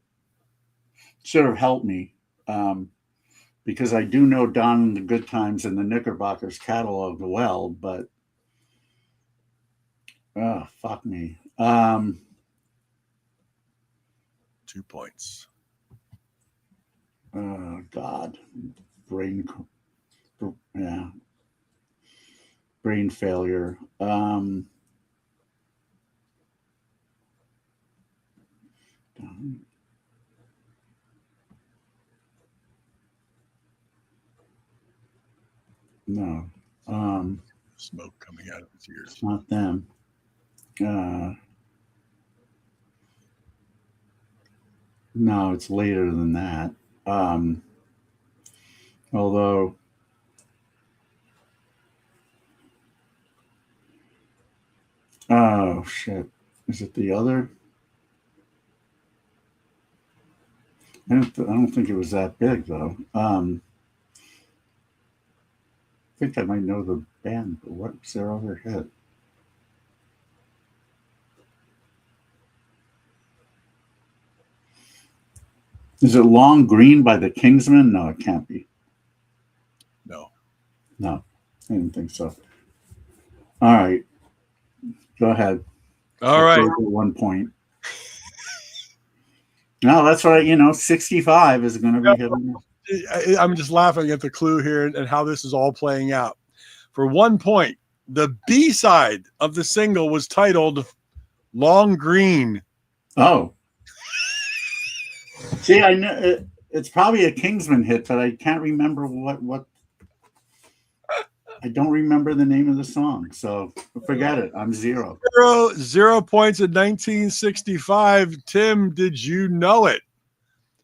have helped me, because I do know Don and the Good Times and the Knickerbockers catalog well, but fuck me. 2 points. Oh God, brain failure. No. Smoke coming out of his ears. It's not them. No, it's later than that. Although oh shit. Is it the other? I don't think it was that big though. I think I might know the band, but what's their other hit? Is it Long Green by the Kingsmen? No, it can't be. No, I didn't think so. All right. Go ahead. All right. 1 point. No, that's right. 65 is going to be hitting. I'm just laughing at the clue here and how this is all playing out. For 1 point, the B-side of the single was titled Long Green. Oh. See, I know it's probably a Kingsman hit, but I can't remember what. I don't remember the name of the song, so forget it. I'm 0. 0 points in 1965. Tim, did you know it?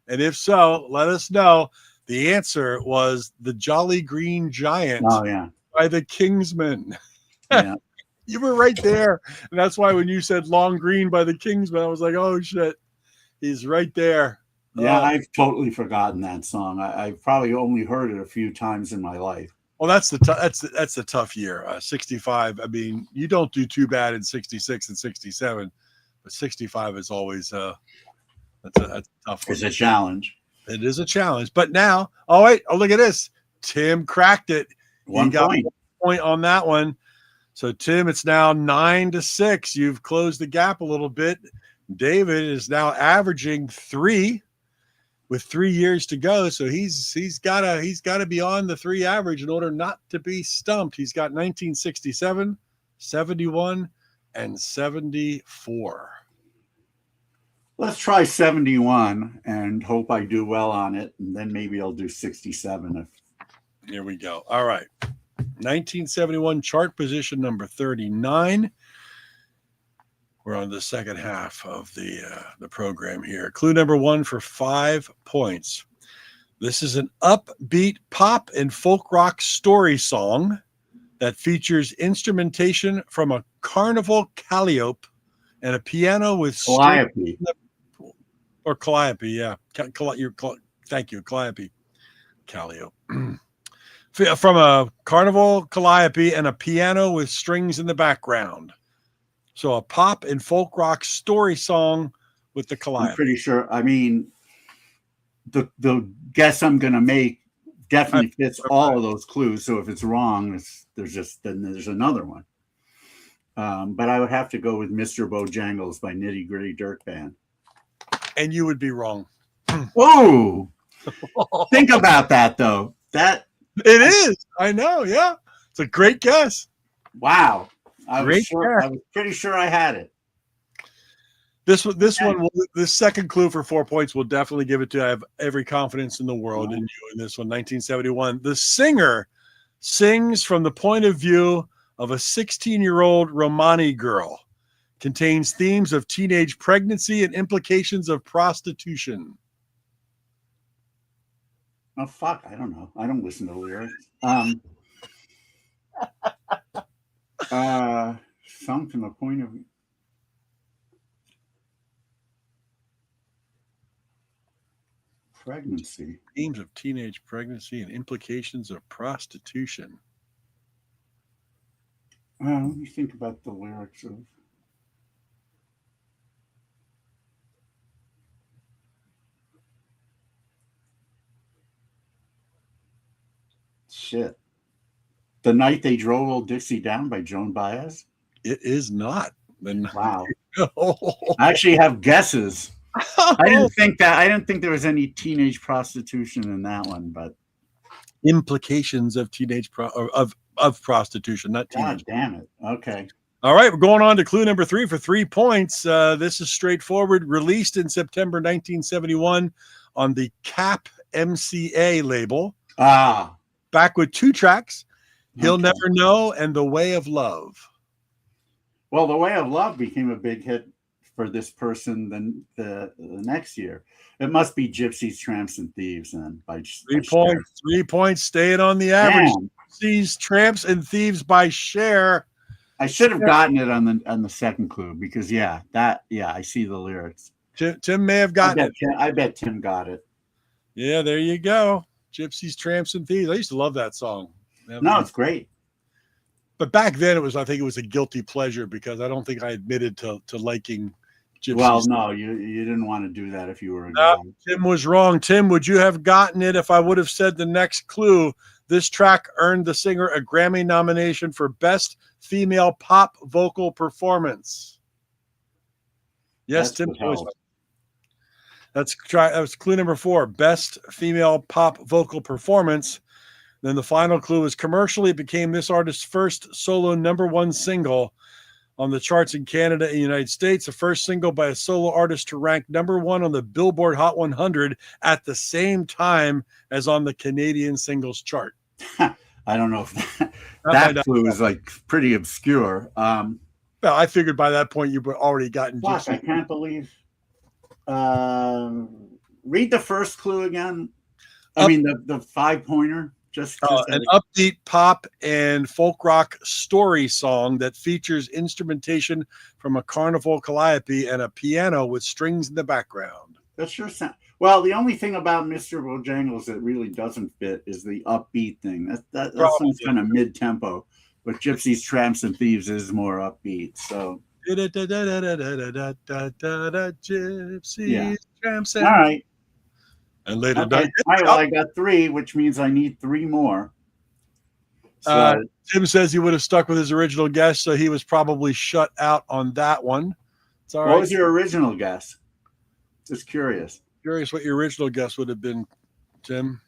And if so, let us know. The answer was The Jolly Green Giant. Oh, yeah. By the Kingsmen. Yeah. You were right there. And that's why when you said Long Green by the Kingsmen, I was like, oh, shit. He's right there. Yeah, I've totally forgotten that song. I've probably only heard it a few times in my life. Well, that's the tough year. 65. I mean, you don't do too bad in 66 and 67, but 65 is always that's a tough one. It's a challenge. It is a challenge. But now, look at this. Tim cracked it. One point. 1 point on that one. So Tim, it's now 9-6. You've closed the gap a little bit. David is now averaging 3. With 3 years to go, so he's got to be on the 3 average in order not to be stumped. He's got 1967, 71, and 74. Let's try 71 and hope I do well on it, and then maybe I'll do 67. Here we go. All right, 1971 chart position number 39. We're on the second half of the program here. Clue number 1 for 5 points. This is an upbeat pop and folk rock story song that features instrumentation from a carnival calliope and a piano with calliope. Or calliope, yeah. Thank you, calliope. Calliope. From a carnival calliope and a piano with strings in the background. So a pop and folk rock story song with the calliope. I'm pretty sure. I mean, the guess I'm going to make definitely fits all of those clues. So if it's wrong, there's another one. But I would have to go with Mr. Bojangles by Nitty Gritty Dirt Band. And you would be wrong. Whoa! Think about that, though. It is. I know. Yeah, it's a great guess. Wow. I was Great pretty sure I had it. This second clue for 4 points will definitely give it to you. I have every confidence in the world in you in this one. 1971. The singer sings from the point of view of a 16-year-old Romani girl. Contains themes of teenage pregnancy and implications of prostitution. Oh, fuck. I don't know. I don't listen to lyrics. Sung from the point of view. Pregnancy. Themes of teenage pregnancy and implications of prostitution. Let me think about the lyrics of. Shit. The Night They Drove Old Dixie Down by Joan Baez? It is not. Wow. I actually have guesses. I didn't think there was any teenage prostitution in that one, but implications of teenage of prostitution, not teenage. God damn it. Okay. All right, we're going on to clue number 3 for 3 points. This is straightforward. Released in September 1971 on the Cap MCA label. Back with 2 tracks, He'll Never Know and The Way of Love. Well, The Way of Love became a big hit for this person then the next year. It must be Gypsies, Tramps, and Thieves then. By 3 points. 3 points, staying on the average. Damn. Gypsies, Tramps, and Thieves by Cher. I should have gotten it on the second clue because I see the lyrics. Tim may have gotten it. I bet Tim got it. Yeah, there you go. Gypsies, Tramps, and Thieves. I used to love that song. No, it's great. But back then, I think it was a guilty pleasure because I don't think I admitted to liking Gypsies. Well, no, you didn't want to do that if you were a guy. Tim was wrong. Tim, would you have gotten it if I would have said the next clue? This track earned the singer a Grammy nomination for Best Female Pop Vocal Performance. Yes, Tim. That was clue number 4, Best Female Pop Vocal Performance. Then the final clue is commercially it became this artist's first solo #1 single on the charts in Canada and the United States, the first single by a solo artist to rank #1 on the Billboard Hot 100 at the same time as on the Canadian singles chart. I don't know if that clue is like pretty obscure. Well, I figured by that point you were already gotten. Fuck, I can't believe. Read the first clue again. I mean the 5-pointer. An upbeat pop and folk rock story song that features instrumentation from a carnival calliope and a piano with strings in the background. That sure sounds. Well, the only thing about Mr. Bojangles that really doesn't fit is the upbeat thing. That sounds kind of mid-tempo, but Gypsies, Tramps, and Thieves is more upbeat. So. Gypsies, Tramps, and all right. And later, okay. I got 3, which means I need 3 more. So, Tim says he would have stuck with his original guess, so he was probably shut out on that one. It's all right. What was your original guess? Just curious. Curious what your original guess would have been, Tim.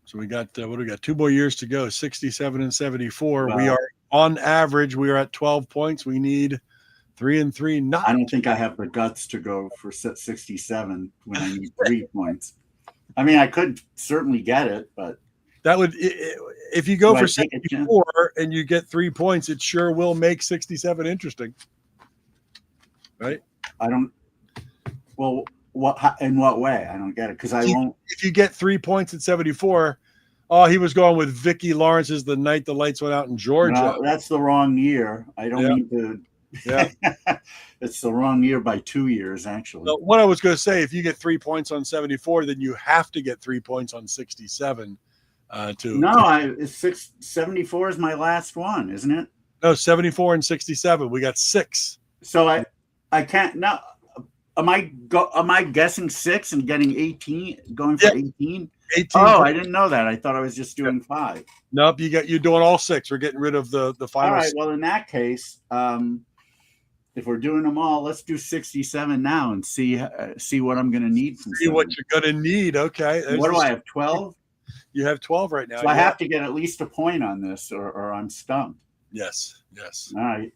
So we got 2 more years to go. 67 and 74. Wow. We are on average. We are at 12 points. We need 3 and 3. I don't think I have the guts to go for 67 when I need 3 points. I mean, I could certainly get it, but that would, if you go for 64 and you get 3 points, it sure will make 67 interesting, right? I don't. Well, what in what way? I don't get it because I won't. If you get 3 points at 74, oh, he was going with Vicki Lawrence's "The Night the Lights Went Out in Georgia." No, that's the wrong year. I don't mean to. Yeah, it's the wrong year by 2 years, actually. So what I was going to say, if you get 3 points on 74, then you have to get 3 points on 67. 74 is my last one, isn't it? No, 74 and 67. We got 6. So I can't now. Am I guessing 6 and getting 18? Going for 18? 18 Oh, points. I didn't know that. I thought I was just doing 5. Nope, you're doing all 6. We're getting rid of the final. All right. Well, in that case, if we're doing them all, let's do 67 now and see what I'm going to need from. See what you're going to need. Okay. What do I have? 12. You have 12 right now. So I have to get at least a point on this, or I'm stumped. Yes. All right.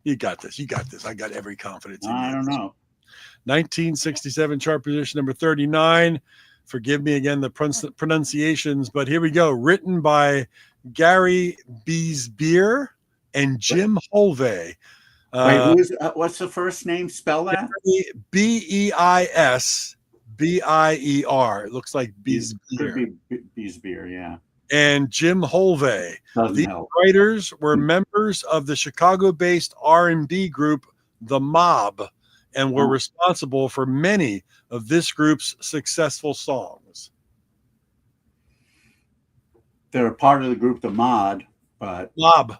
You got this. I got every confidence in you. I don't know. 1967 chart position number 39. Forgive me again the pronunciations, but here we go. Written by Gary Beesbeer and Jim Holvey. Wait, what's the first name? Spell that. Beisbier. It looks like Beesbeer. Could be Beesbeer, yeah. And Jim Holvey. These help. writers were members of the Chicago-based R&B group The Mob, and were responsible for many of this group's successful songs. They're a part of the group The Mod, but Mob.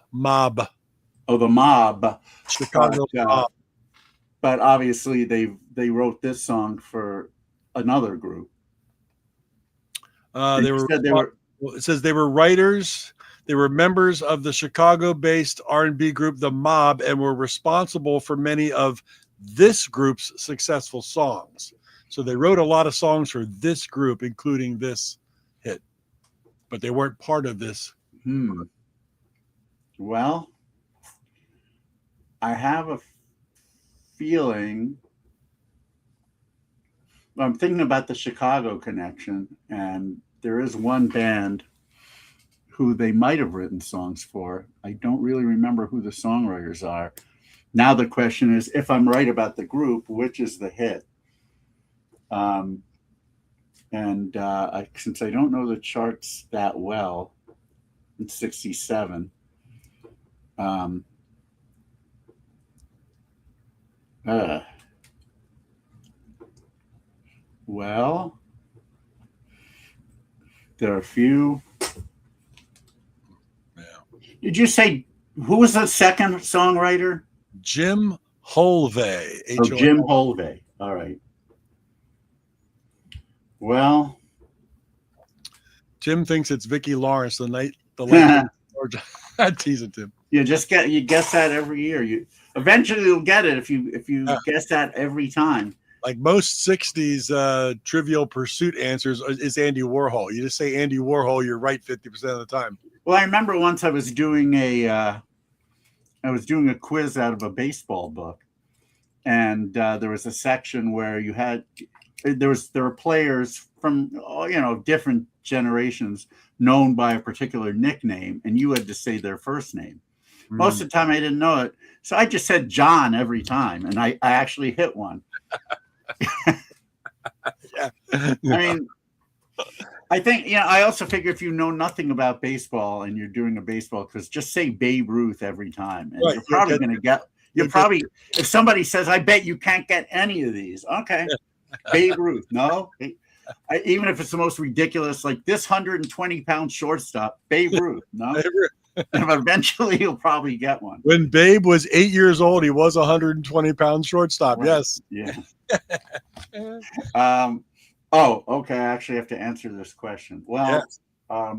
Oh, The Mob. Chicago Mob. But obviously they wrote this song for another group. It says they were writers. They were members of the Chicago-based R&B group The Mob, and were responsible for many of this group's successful songs. So they wrote a lot of songs for this group, including this hit, but they weren't part of this. Well, I have a feeling. I'm thinking about the Chicago connection, and there is one band who they might have written songs for. I don't really remember who the songwriters are. Now the question is, if I'm right about the group, which is the hit? Since I don't know the charts that well, in 67, well, there are a few. Yeah. Did you say who was the second songwriter? Jim Holvey. Jim Holvey. All right. Well, Jim thinks it's Vicki Lawrence the night. I'm teasing Tim. You guess that every year. You eventually you'll get it if you guess that every time. Like most 60s Trivial Pursuit answers is Andy Warhol. You just say Andy Warhol, you're right 50% of the time. Well, I remember once I was doing a quiz out of a baseball book, and there was a section where there were players from different generations known by a particular nickname, and you had to say their first name. Most of the time I didn't know it, so I just said John every time, and I actually hit one. Yeah. I mean, I think I also figure if you know nothing about baseball and you're doing a baseball quiz, just say Babe Ruth every time, and you're probably going to get. If somebody says, "I bet you can't get any of these," okay, Babe Ruth. No, even if it's the most ridiculous, like this 120-pound shortstop, Babe Ruth. No. And eventually you'll probably get one. When Babe was 8 years old, he was 120-pound shortstop. Right. Yes. Yeah. Okay. I actually have to answer this question. Well, yes. I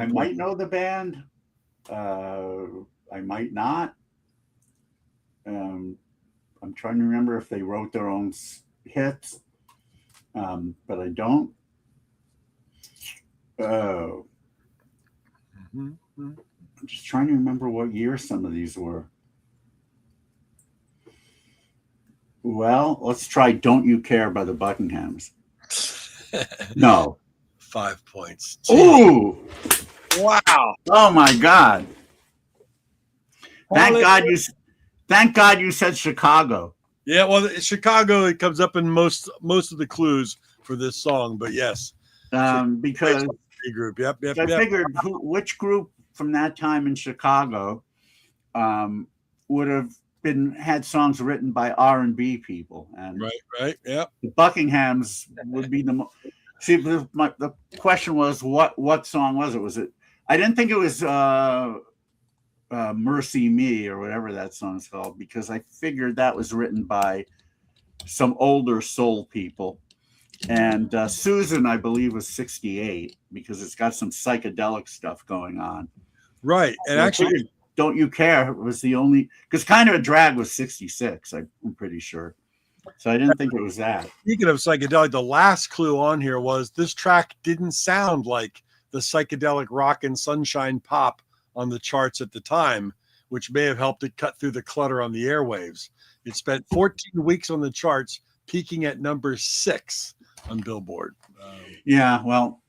might know the band. I might not. I'm trying to remember if they wrote their own hits, but I don't. I'm just trying to remember what year some of these were. Well, let's try Don't You Care by the Buckinghams. No. 5 points. Ooh. Wow. Oh my God. Thank God you said Chicago. Yeah, well, Chicago, it comes up in most of the clues for this song, but yes. Because group. Yep. I figured which group from that time in Chicago would have had songs written by R&B people, and right, yeah. The Buckinghams would be the most. See, the question was what song was it? Was it? I didn't think it was "Mercy Me" or whatever that song's called, because I figured that was written by some older soul people. And Susan, I believe, was 68 because it's got some psychedelic stuff going on. Right. And So I actually, figured Don't You Care was the only, because Kind of a Drag was 66, I'm pretty sure. So I didn't think it was that. speaking of psychedelic, the last clue on here was this track didn't sound like the psychedelic rock and sunshine pop on the charts at the time, which may have helped it cut through the clutter on the airwaves. It spent 14 weeks on the charts, peaking at number 6 on Billboard. Yeah, well,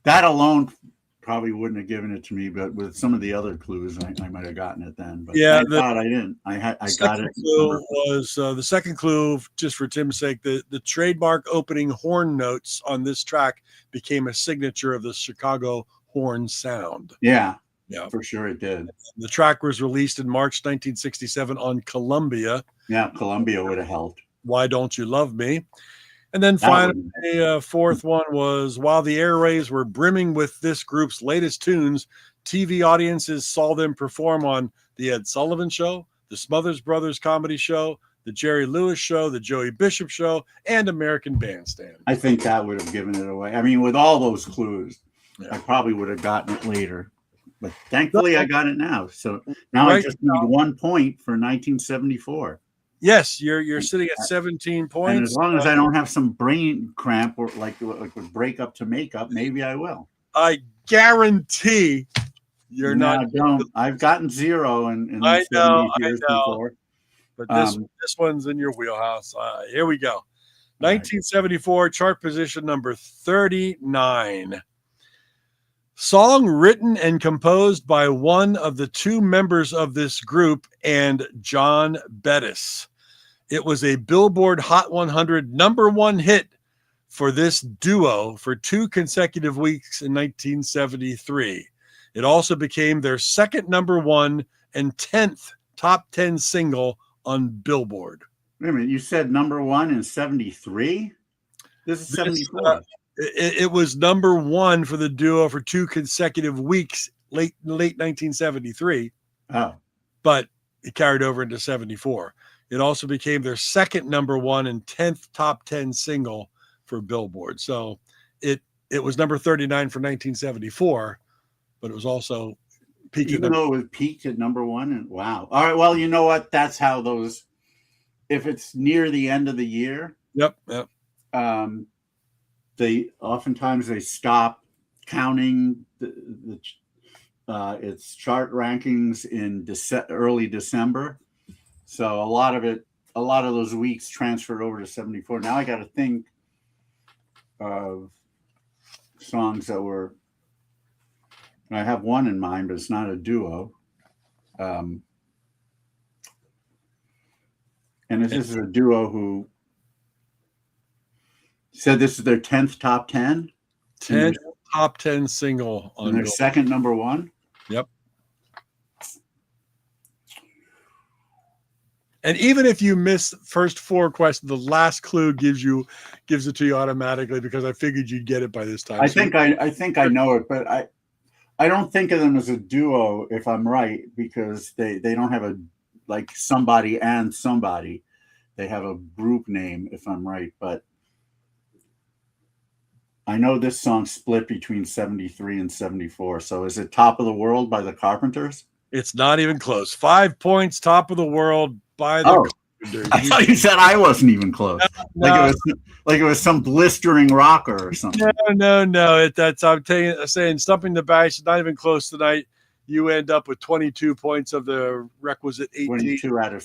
that alone probably wouldn't have given it to me, but with some of the other clues, I might have gotten it then. But Yeah, I thought I didn't. I got it. Clue was the second clue, just for Tim's sake, the trademark opening horn notes on this track became a signature of the Chicago horn sound. Yeah, Yeah, for sure it did. the track was released in March 1967 on Columbia. Yeah, Columbia would have helped. Why Don't You Love Me? And then finally, fourth one was while the airwaves were brimming with this group's latest tunes, TV audiences saw them perform on The Ed Sullivan Show, The Smothers Brothers Comedy Show, The Jerry Lewis Show, The Joey Bishop Show, and American Bandstand. I think that would have given it away. I mean, with all those clues, I probably would have gotten it later. But thankfully, I got it now. So now I just need 1 point for 1974. Yes, you're sitting at 17 points. And as long as I don't have some brain cramp or like with break up to make up, maybe I will. I guarantee you're not. I don't. I've gotten 0 in I know, 70 years I know. before. But this one's in your wheelhouse. Here we go. 1974 chart position number 39. Song written and composed by one of the 2 members of this group and John Bettis. It was a Billboard Hot 100 number 1 hit for this duo for 2 consecutive weeks in 1973. It also became their second number 1 and 10th top 10 single on Billboard. Wait a minute, you said number 1 in 73? This is 74. It was number 1 for the duo for 2 consecutive weeks, late 1973. Oh, but it carried over into 74. It also became their second number 1 and 10th top 10 single for Billboard. So it was number 39 for 1974, but it was also peaked. Even though it was peaked at number 1, and wow. All right, well, you know what? That's how those. If it's near the end of the year. Yep. They oftentimes stop counting its chart rankings in early December. So a lot of those weeks transferred over to 74. Now I got to think of songs that were. I have one in mind, but it's not a duo. And this is a duo who said this is their 10th top 10. 10th top 10 single on their second number 1. Yep. And even if you miss the first 4 questions, the last clue gives it to you automatically because I figured you'd get it by this time. I think I know it, but I don't think of them as a duo if I'm right, because they don't have a like somebody and somebody. They have a group name if I'm right, but I know this song split between 73 and 74. So is it Top of the World by the Carpenters? It's not even close. 5 points, Top of the World by the Carpenters. I thought you said I wasn't even close. No. Like it was some blistering rocker or something. No. I'm saying Stumping the Bass is not even close tonight. You end up with 22 points of the requisite 18. 22 out of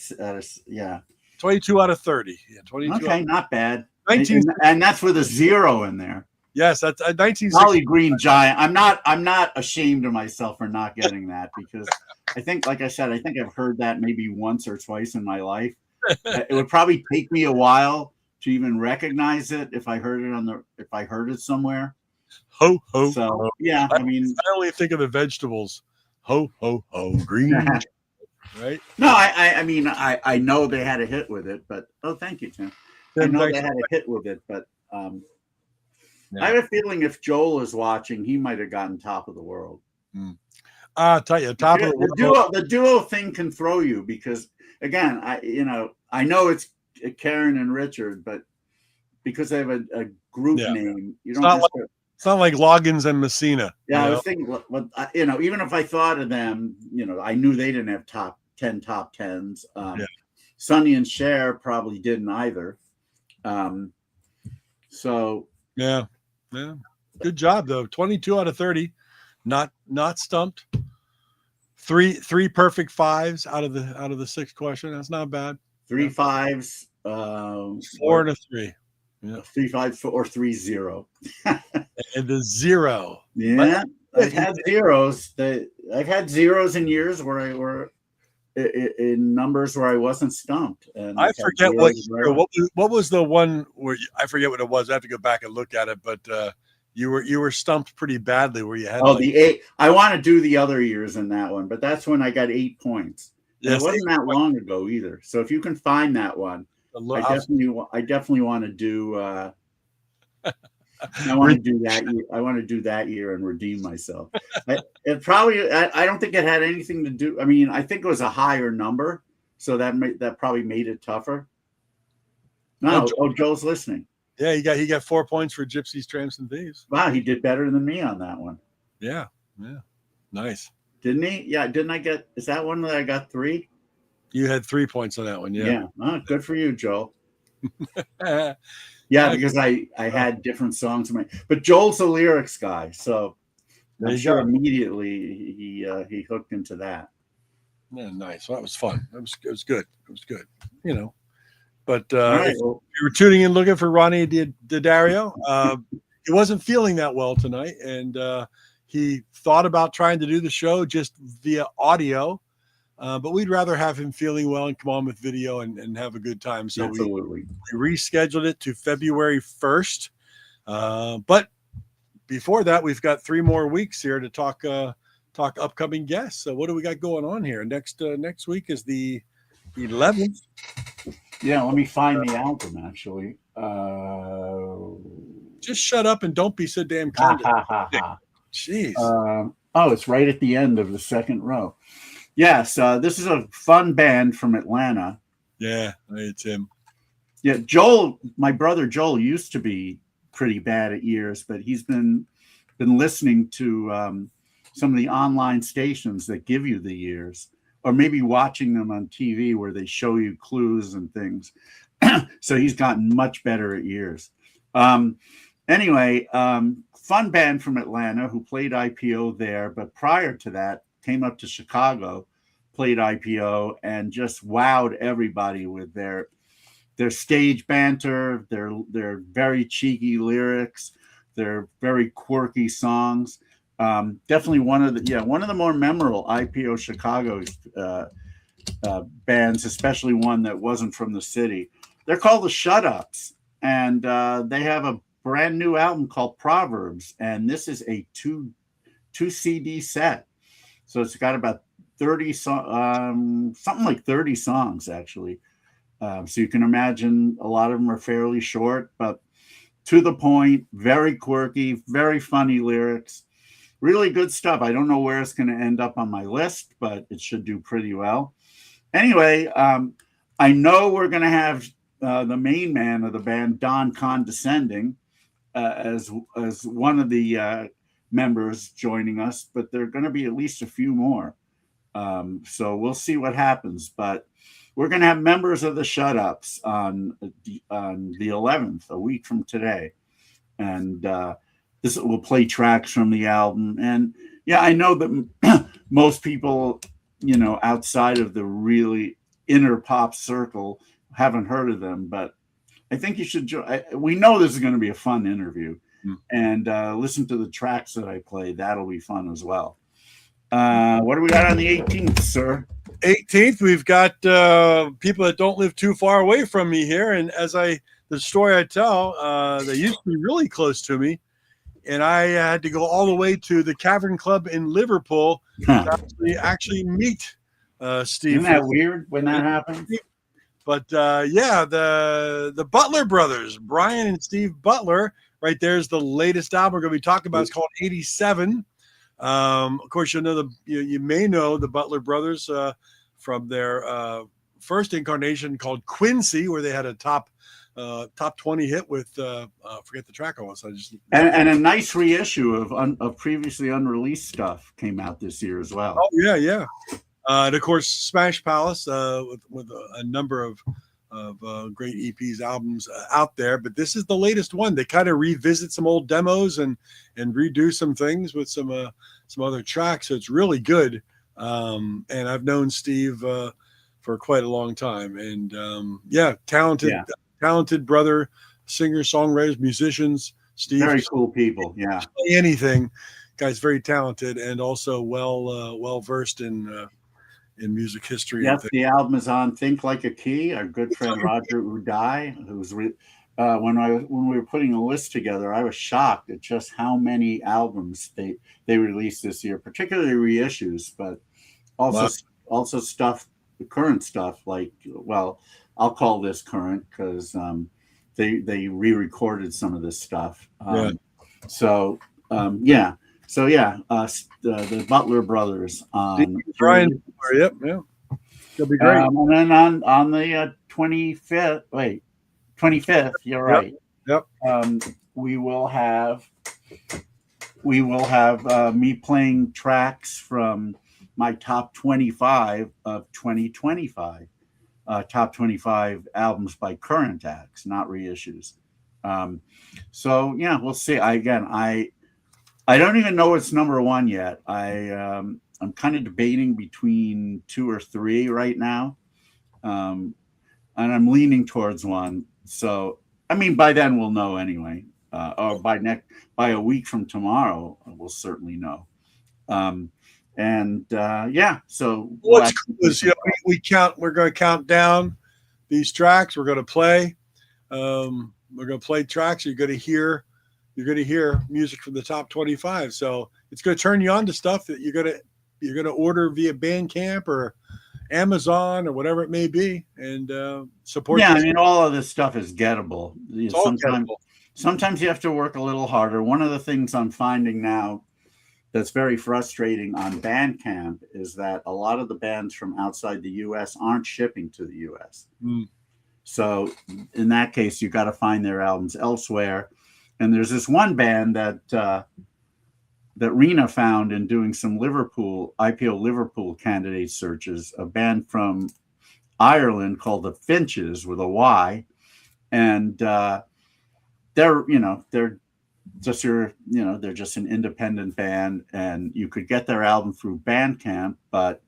yeah. 22 out of 30. Yeah, 22. Okay, not bad. 19, and that's with a 0 in there. Yes, that's 1960. Holly Green Giant. I'm not ashamed of myself for not getting that, because I think, like I said, I think I've heard that maybe once or twice in my life. It would probably take me a while to even recognize it if I heard it somewhere. Ho ho. So yeah, I mean, I only think of the vegetables. Ho ho ho, green. Right? No, I mean I know they had a hit with it, but thank you, Tim. I know they had a hit with it, but I have a feeling if Joel is watching, he might have gotten Top of the World. I'll tell you, Top of the World. The duo thing can throw you because, again, I know it's Karen and Richard, but because they have a group Yeah. name. You It's don't. not It's not like Loggins and Messina. Yeah, you I know? was thinking, even if I thought of them, I knew they didn't have top 10s. Yeah. Sonny and Cher probably didn't either. So Yeah. Good job though. 22 out of 30. Not stumped. Three perfect fives out of the 6 question. That's not bad. 3 5s, 4 and a 3. Yeah. 3 5 or 3 0. And the 0. Yeah, I've had zeros. I've had zeros in years where I were in numbers where I wasn't stumped. And I forget what was the one where I forget what it was. I have to go back and look at it, but you were stumped pretty badly where you had the 8. I want to do the other years in that one, but that's when I got 8 points. Yes, it wasn't that long ago either. So if you can find that one, I definitely want to do. I want to do that. I want to do that year and redeem myself. It probably. I don't think it had anything to do. I mean, I think it was a higher number, so that probably made it tougher. No, Joe's listening. Yeah, he got 4 points for Gypsies, Tramps, and Thieves. Wow, he did better than me on that one. Yeah, nice. Didn't he? Yeah, didn't I get? Is that one that I got 3? You had 3 points on that one. Yeah. Good for you, Joel. Yeah, because I had different songs. But Joel's a lyrics guy, so I'm sure immediately he hooked into that. Yeah, nice. Well, that was fun. It was good. It was good. But right, if you were tuning in looking for Ronnie D'Addario, he wasn't feeling that well tonight, and he thought about trying to do the show just via audio. But we'd rather have him feeling well and come on with video and have a good time. So we rescheduled it to February 1st. But before that, we've got 3 more weeks here to talk upcoming guests. So what do we got going on here? Next week is the 11th. Yeah, let me find the album actually. Just shut up and don't be so damn condescending. Jeez. It's right at the end of the second row. Yes, this is a fun band from Atlanta. Yeah, it's him. Yeah, Joel, my brother Joel used to be pretty bad at ears, but he's been listening to some of the online stations that give you the ears, or maybe watching them on TV where they show you clues and things. So he's gotten much better at ears. Anyway, fun band from Atlanta who played IPO there, but prior to that, came up to Chicago, played IPO, and just wowed everybody with their stage banter, their very cheeky lyrics, their very quirky songs. Definitely one of the more memorable IPO Chicago bands, especially one that wasn't from the city. They're called the Shut Ups, and they have a brand new album called Proverbs, and this is a two CD set. So it's got about 30 something like 30 songs actually. So you can imagine a lot of them are fairly short, but to the point, very quirky, very funny lyrics, really good stuff. I don't know where it's going to end up on my list, but it should do pretty well. Anyway, I know we're going to have the main man of the band, Don Condescending, as one of the members joining us, but there are going to be at least a few more. So we'll see what happens, but we're going to have members of the Shut Ups on the 11th, a week from today. And this will play tracks from the album. And yeah, I know that most people, outside of the really inner pop circle haven't heard of them, but I think you should we know this is going to be a fun interview. And listen to the tracks that I play. That'll be fun as well. What do we got on the 18th, sir? 18th, we've got people that don't live too far away from me here. And the story I tell, they used to be really close to me. And I had to go all the way to the Cavern Club in Liverpool to actually meet Steve. Isn't that weird when that happens? But the Butler brothers, Brian and Steve Butler, right there's the latest album we're going to be talking about. It's called 87. Of course, you may know the Butler brothers from their first incarnation called Quincy, where they had a top top 20 hit with forget the track I was. I just and a nice reissue of previously unreleased stuff came out this year as well. Oh yeah. And of course, Smash Palace with a number of great EPs, albums out there. But this is the latest one. They kind of revisit some old demos and redo some things with some other tracks. So it's really good. And I've known Steve for quite a long time. And talented brother, singers, songwriters, musicians. Steve, very cool people. Yeah, anything. Guy's very talented and also well versed in music history. Yes, the album is on Think Like a Key. Our good friend Roger Udai, who's when we were putting a list together, I was shocked at just how many albums they released this year, particularly reissues, but also stuff, the current stuff. Like, well, I'll call this current because they re-recorded some of this stuff. The Butler Brothers on Brian. Yep, yeah, it'll be great. And then on the 25th, you're right. Yep. We will have me playing tracks from my top 25 of 2025. Top 25 albums by current acts, not reissues. We'll see. I don't even know it's number one yet. I'm kind of debating between 2 or 3 right now, and I'm leaning towards one. So by then we'll know anyway, or by a week from tomorrow we'll certainly know. So what's cool is we're going to count down these tracks. We're going to play. We're going to play tracks. You're going to hear music from the top 25. So it's going to turn you on to stuff that you're going to order via Bandcamp or Amazon or whatever it may be, and support. Yeah, all of this stuff is gettable. Gettable. Sometimes you have to work a little harder. One of the things I'm finding now that's very frustrating on Bandcamp is that a lot of the bands from outside the U.S. aren't shipping to the U.S. So in that case, you got to find their albums elsewhere. And there's this one band that Rena found in doing some IPO Liverpool candidate searches, a band from Ireland called the Finches with a Y. And they're just an independent band, and you could get their album through Bandcamp, but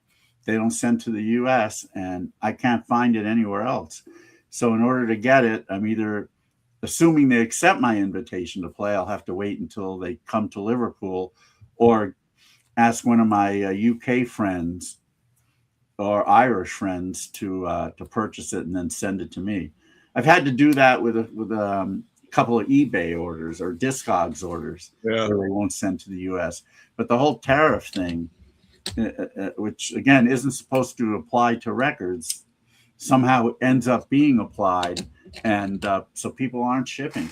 they don't send to the US, and I can't find it anywhere else. So in order to get it, I'm either assuming they accept my invitation to play, I'll have to wait until they come to Liverpool, or ask one of my UK friends or Irish friends to purchase it and then send it to me. I've had to do that with a couple of eBay orders or Discogs orders where they won't send to the US. But the whole tariff thing, which again isn't supposed to apply to records, somehow ends up being applied, and so people aren't shipping.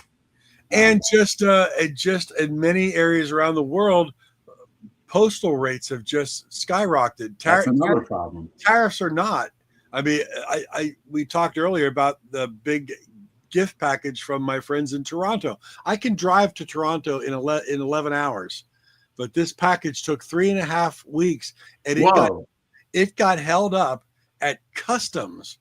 And just in many areas around the world, postal rates have just skyrocketed. That's another problem. Tariffs are not. We talked earlier about the big gift package from my friends in Toronto. I can drive to Toronto in 11 hours, but this package took 3.5 weeks, and it got held up at customs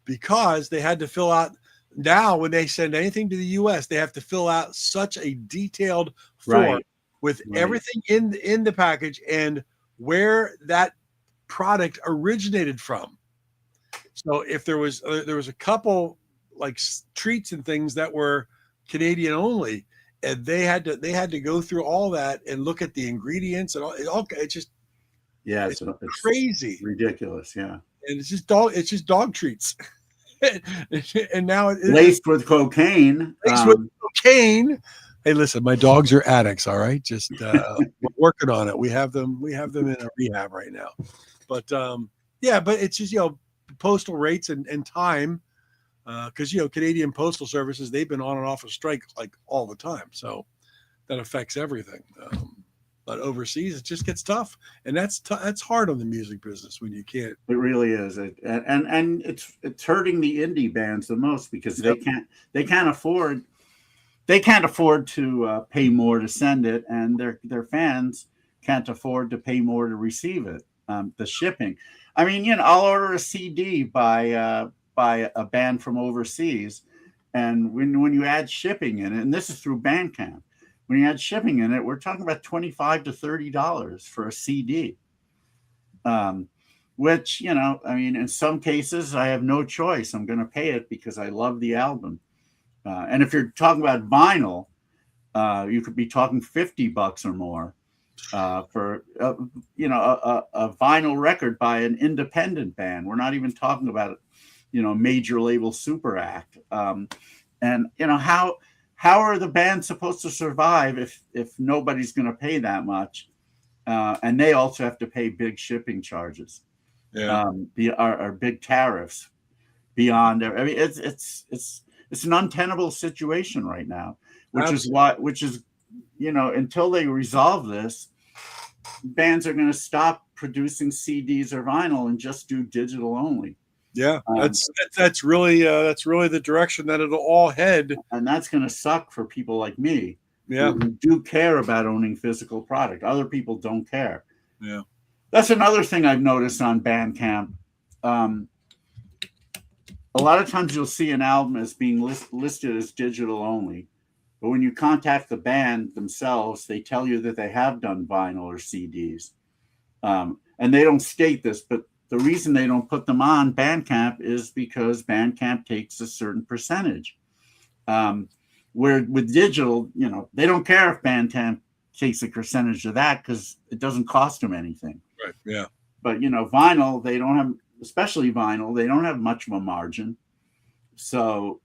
because they had to fill out. Now, when they send anything to the U.S., they have to fill out such a detailed form with everything in the package and where that product originated from. So if there was a couple like treats and things that were Canadian only, and they had to go through all that and look at the ingredients and all. It's just it's crazy, ridiculous, yeah. And it's just dog treats. And now laced with cocaine. Hey, listen, my dogs are addicts. All right, just we're working on it. We have them in a rehab right now. But but it's just postal rates and time, because Canadian Postal Services, they've been on and off a strike like all the time, so that affects everything. But overseas, it just gets tough, and that's hard on the music business when you can't. It really is, and it's hurting the indie bands the most because they can't afford to pay more to send it, and their fans can't afford to pay more to receive it. The shipping. I mean, I'll order a CD by a band from overseas, and when you add shipping in it, and this is through Bandcamp, when you add shipping in it, we're talking about $25 to $30 for a CD. Which, I mean, in some cases, I have no choice. I'm going to pay it because I love the album. And if you're talking about vinyl, you could be talking $50 or more for a vinyl record by an independent band. We're not even talking about major label super act. And how are the bands supposed to survive if nobody's going to pay that much, and they also have to pay big shipping charges, our big tariffs beyond. I mean, it's an untenable situation right now, which is until they resolve this, bands are going to stop producing CDs or vinyl and just do digital only. Yeah, that's really the direction that it'll all head, and that's going to suck for people like me. Yeah, who do care about owning physical product. Other people don't care. Yeah, that's another thing I've noticed on Bandcamp. A lot of times you'll see an album as being listed as digital only, but when you contact the band themselves, they tell you that they have done vinyl or CDs, and they don't state this, but the reason they don't put them on Bandcamp is because Bandcamp takes a certain percentage. Where with digital, they don't care if Bandcamp takes a percentage of that because it doesn't cost them anything. Right. Yeah. But vinyl, they don't have, especially vinyl, they don't have much of a margin. So,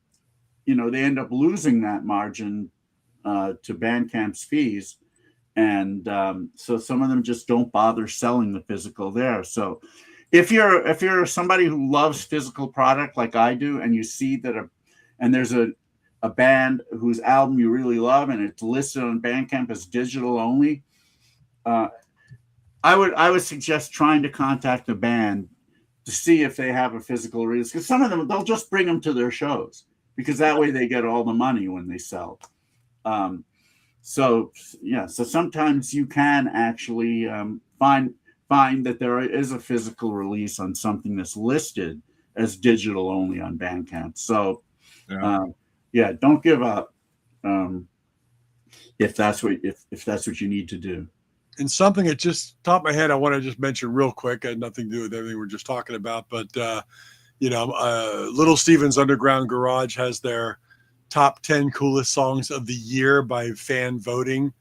they end up losing that margin to Bandcamp's fees, and so some of them just don't bother selling the physical there. So. If you're somebody who loves physical product like I do, and you see that and there's a band whose album you really love and it's listed on Bandcamp as digital only, I would suggest trying to contact the band to see if they have a physical release, because some of them, they'll just bring them to their shows because that way they get all the money when they sell. So sometimes you can actually find that there is a physical release on something that's listed as digital only on Bandcamp. So, don't give up if that's what you need to do. And something that just top of my head, I want to just mention real quick. Had nothing to do with everything we're just talking about, but Little Steven's Underground Garage has their top 10 coolest songs of the year by fan voting.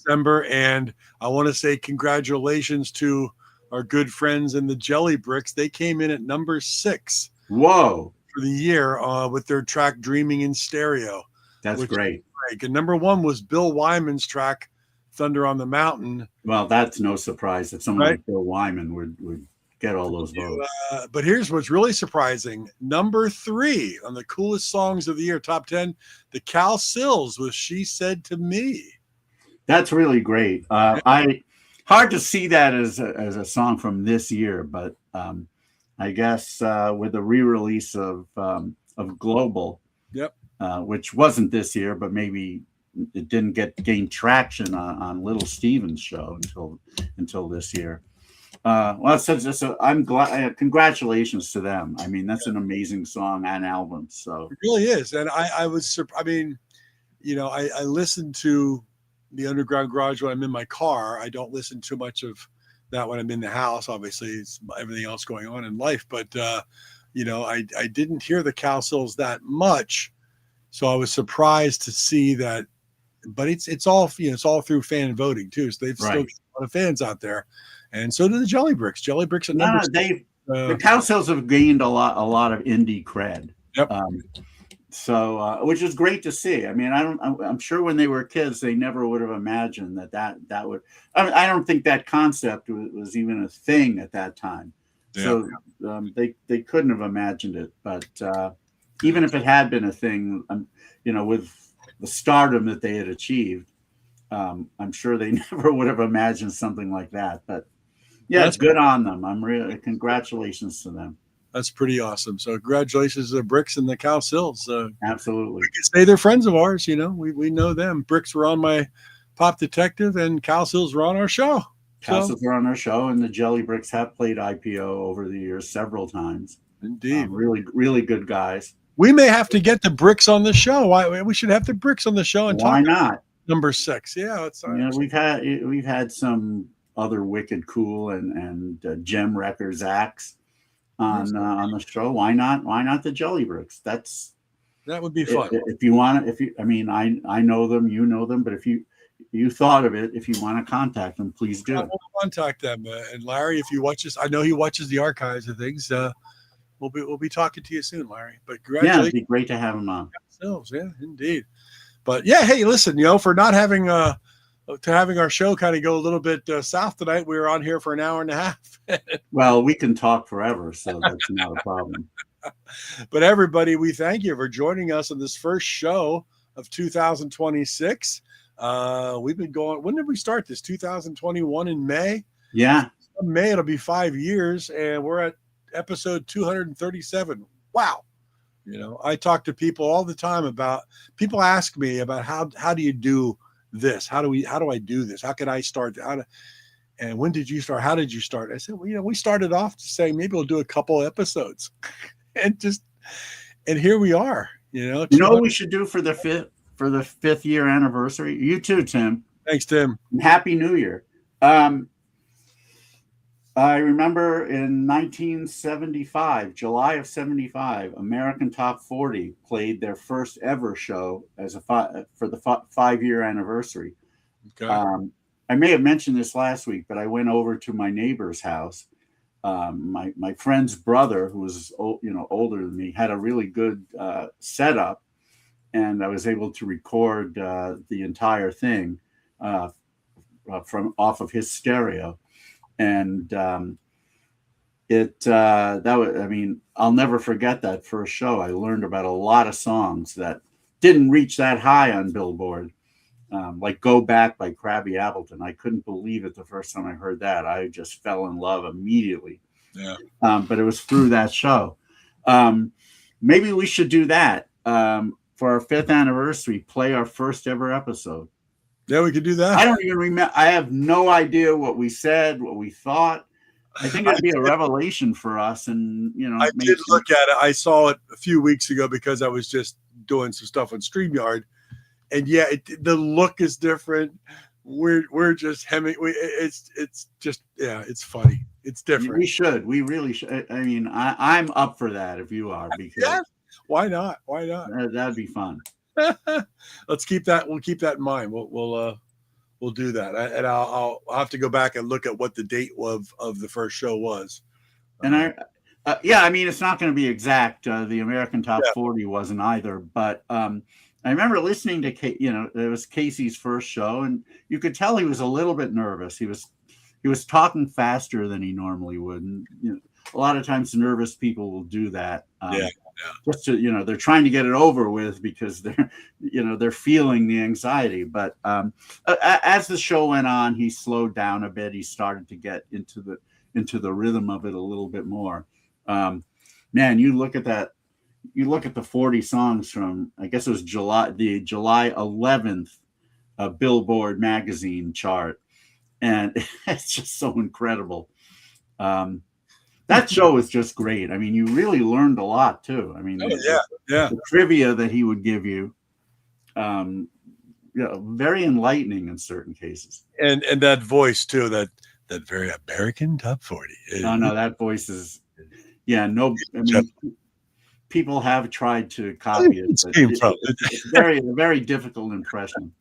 December, and I want to say congratulations to our good friends in the Jelly Bricks. They came in at number 6. Whoa! For the year with their track "Dreaming in Stereo." That's great. And number 1 was Bill Wyman's track "Thunder on the Mountain." Well, that's no surprise that someone like Bill Wyman would get all those votes. But here's what's really surprising: number 3 on the coolest songs of the year, top 10, the Cal Sills with "She Said to Me." That's really great. Hard to see that as a song from this year, but I guess with the re-release of Global, which wasn't this year, but maybe it didn't gain traction on Little Steven's show until this year. So I'm glad. Congratulations to them. I mean, that's an amazing song and album. So it really is, and I was. I mean, I listened to the Underground Garage when I'm in my car. I don't listen too much of that when I'm in the house. Obviously, it's everything else going on in life. But I didn't hear the Cal Sills that much, so I was surprised to see that. But it's all it's all through fan voting too. So they've still got a lot of fans out there, and so do the Jelly Bricks. Jelly Bricks are number. The Cal Sills have gained a lot of indie cred. Yep. So, which is great to see. I mean, I'm sure when they were kids, they never would have imagined that would. I don't think that concept was even a thing at that time. Yeah. So they couldn't have imagined it. But even if it had been a thing, with the stardom that they had achieved, I'm sure they never would have imagined something like that. But yeah, That's it's good on them. I'm really congratulations to them. That's pretty awesome. So congratulations to the Bricks and the Cal Sills. Absolutely. We can say they're friends of ours. You know, we know them. Bricks were on my Pop Detective, and Cal Sills were on our show. Castles are on our show, and the Jelly Bricks have played IPO over the years several times. Indeed. Really, really good guys. We may have to get the Bricks on the show. We should have the Bricks on the show and Why talk not? number 6. Yeah, it's we've had some other wicked cool and gem records acts on the show. Why not the Jelly Bricks? That would be fun. If you want to, I know them, you know them, but if you thought of it, if you want to contact them, please do. We'll contact them. And Larry, if you watch this, I know he watches the archives of things. We'll be talking to you soon, Larry. But congratulations. Yeah, it'd be great to have him on. Yeah, indeed. But yeah, hey, listen, for not having having our show kind of go a little bit south tonight, we were on here for an hour and a half. Well, we can talk forever, so that's not a problem. But everybody, we thank you for joining us on this first show of 2026. We've been going. When did we start this? 2021 in May. Yeah, in May it'll be 5 years, and we're at episode 237. Wow. I talk to people all the time about. People ask me about how do you do this? How do I do this? How can I start? And when did you start? How did you start? I said, well, we started off to say maybe we'll do a couple episodes, and here we are. What we should do for the fifth year anniversary. You too, Tim. Thanks, Tim. Happy New Year. I remember in 1975, July of 75, American Top 40 played their first ever show as for the 5-year anniversary. Okay. I may have mentioned this last week, but I went over to my neighbor's house. My friend's brother, who was older than me, had a really good setup, and I was able to record the entire thing from off of his stereo. And I'll never forget that first show. I learned about a lot of songs that didn't reach that high on Billboard, like Go Back by Krabby Appleton. I couldn't believe it the first time I heard that. I just fell in love immediately. Yeah. But it was through that show. Maybe we should do that for our 5th anniversary, play our first ever episode. Yeah, we could do that. I don't even remember. I have no idea what we said, what we thought. I think it'd be a revelation for us. And, I did look at it. I saw it a few weeks ago because I was just doing some stuff on Streamyard. And yeah, the look is different. We're just hemming. It's just, yeah, it's funny. It's different. We really should. I mean, I'm up for that if you are. Because yeah. Why not? That'd be fun. Let's keep that. We'll keep that in mind. We'll do that. And I'll have to go back and look at what the date of the first show was. And it's not going to be exact. The American Top 40 wasn't either, but I remember listening to it was Casey's first show, and you could tell he was a little bit nervous. He was talking faster than he normally would, and a lot of times nervous people will do that. Just to, they're trying to get it over with because they're feeling the anxiety. But as the show went on, he slowed down a bit. He started to get into the rhythm of it a little bit more. Man, you look at that. You look at the 40 songs from, I guess it was July 11th Billboard magazine chart, and it's just so incredible. That show was just great. I mean, you really learned a lot too. I mean, the trivia that he would give you, very enlightening in certain cases. And that voice too, that very American Top 40. No, that voice is, people have tried to copy it. But it's a very difficult impression.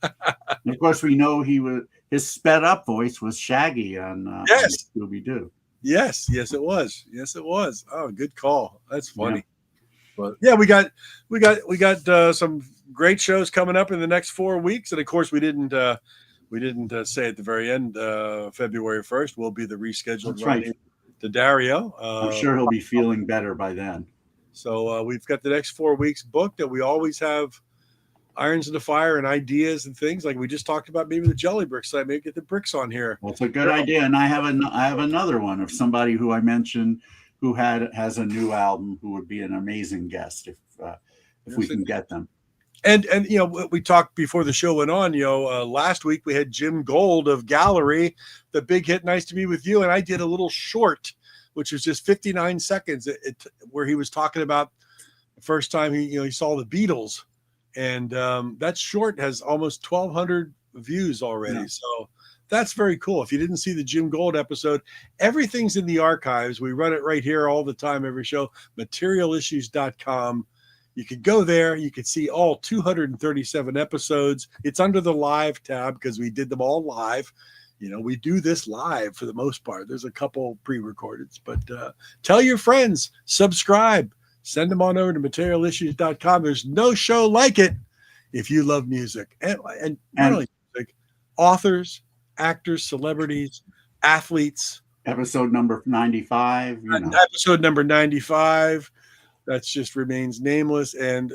And of course, we know his sped up voice was Shaggy on Scooby-Doo. Yes, it was. Oh, good call. That's funny. Yeah. But yeah, we got some great shows coming up in the next 4 weeks, and of course, we didn't say at the very end, February 1st will be the rescheduled run to Dario. I'm sure he'll be feeling better by then. So we've got the next 4 weeks booked, and we always have irons in the fire and ideas and things like we just talked about. Maybe the jelly bricks. I may get the bricks on here. That's a good idea. And I have another one of somebody who I mentioned who has a new album who would be an amazing guest if we can get them. And we talked before the show went on. Last week we had Jim Gold of Gallery, the big hit "Nice to Be With You," and I did a little short, which was just 59 seconds, where he was talking about the first time he saw the Beatles, and that short has almost 1,200 views already. Yeah. So that's very cool. If you didn't see the Jim Gold episode, everything's in the archives. We run it right here all the time, every show. MaterialIssues.com. You could go there. You could see all 237 episodes. It's under the live tab because we did them all live. We do this live for the most part. There's a couple pre-recordeds, but tell your friends, subscribe, send them on over to MaterialIssues.com. There's no show like it if you love music. And not only music, authors, actors, celebrities, athletes. Episode number 95. Episode number 95. That just remains nameless, and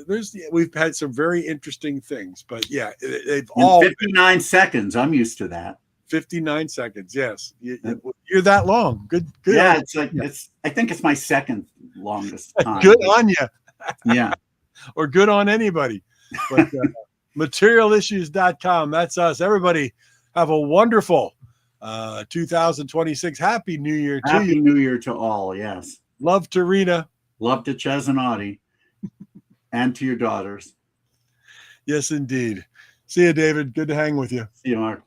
we've had some very interesting things, but yeah, they've all 59 seconds. I'm used to that. 59 seconds, yes. You're that long. Good. Yeah, I think it's my second longest time. Good on you. Yeah, or good on anybody. But MaterialIssues.com. That's us. Everybody, have a wonderful 2026. Happy New Year to you. Happy New Year to all. Yes. Love to Rena. Love to Ches and Audie, and to your daughters. Yes, indeed. See you, David. Good to hang with you. See you, Mark.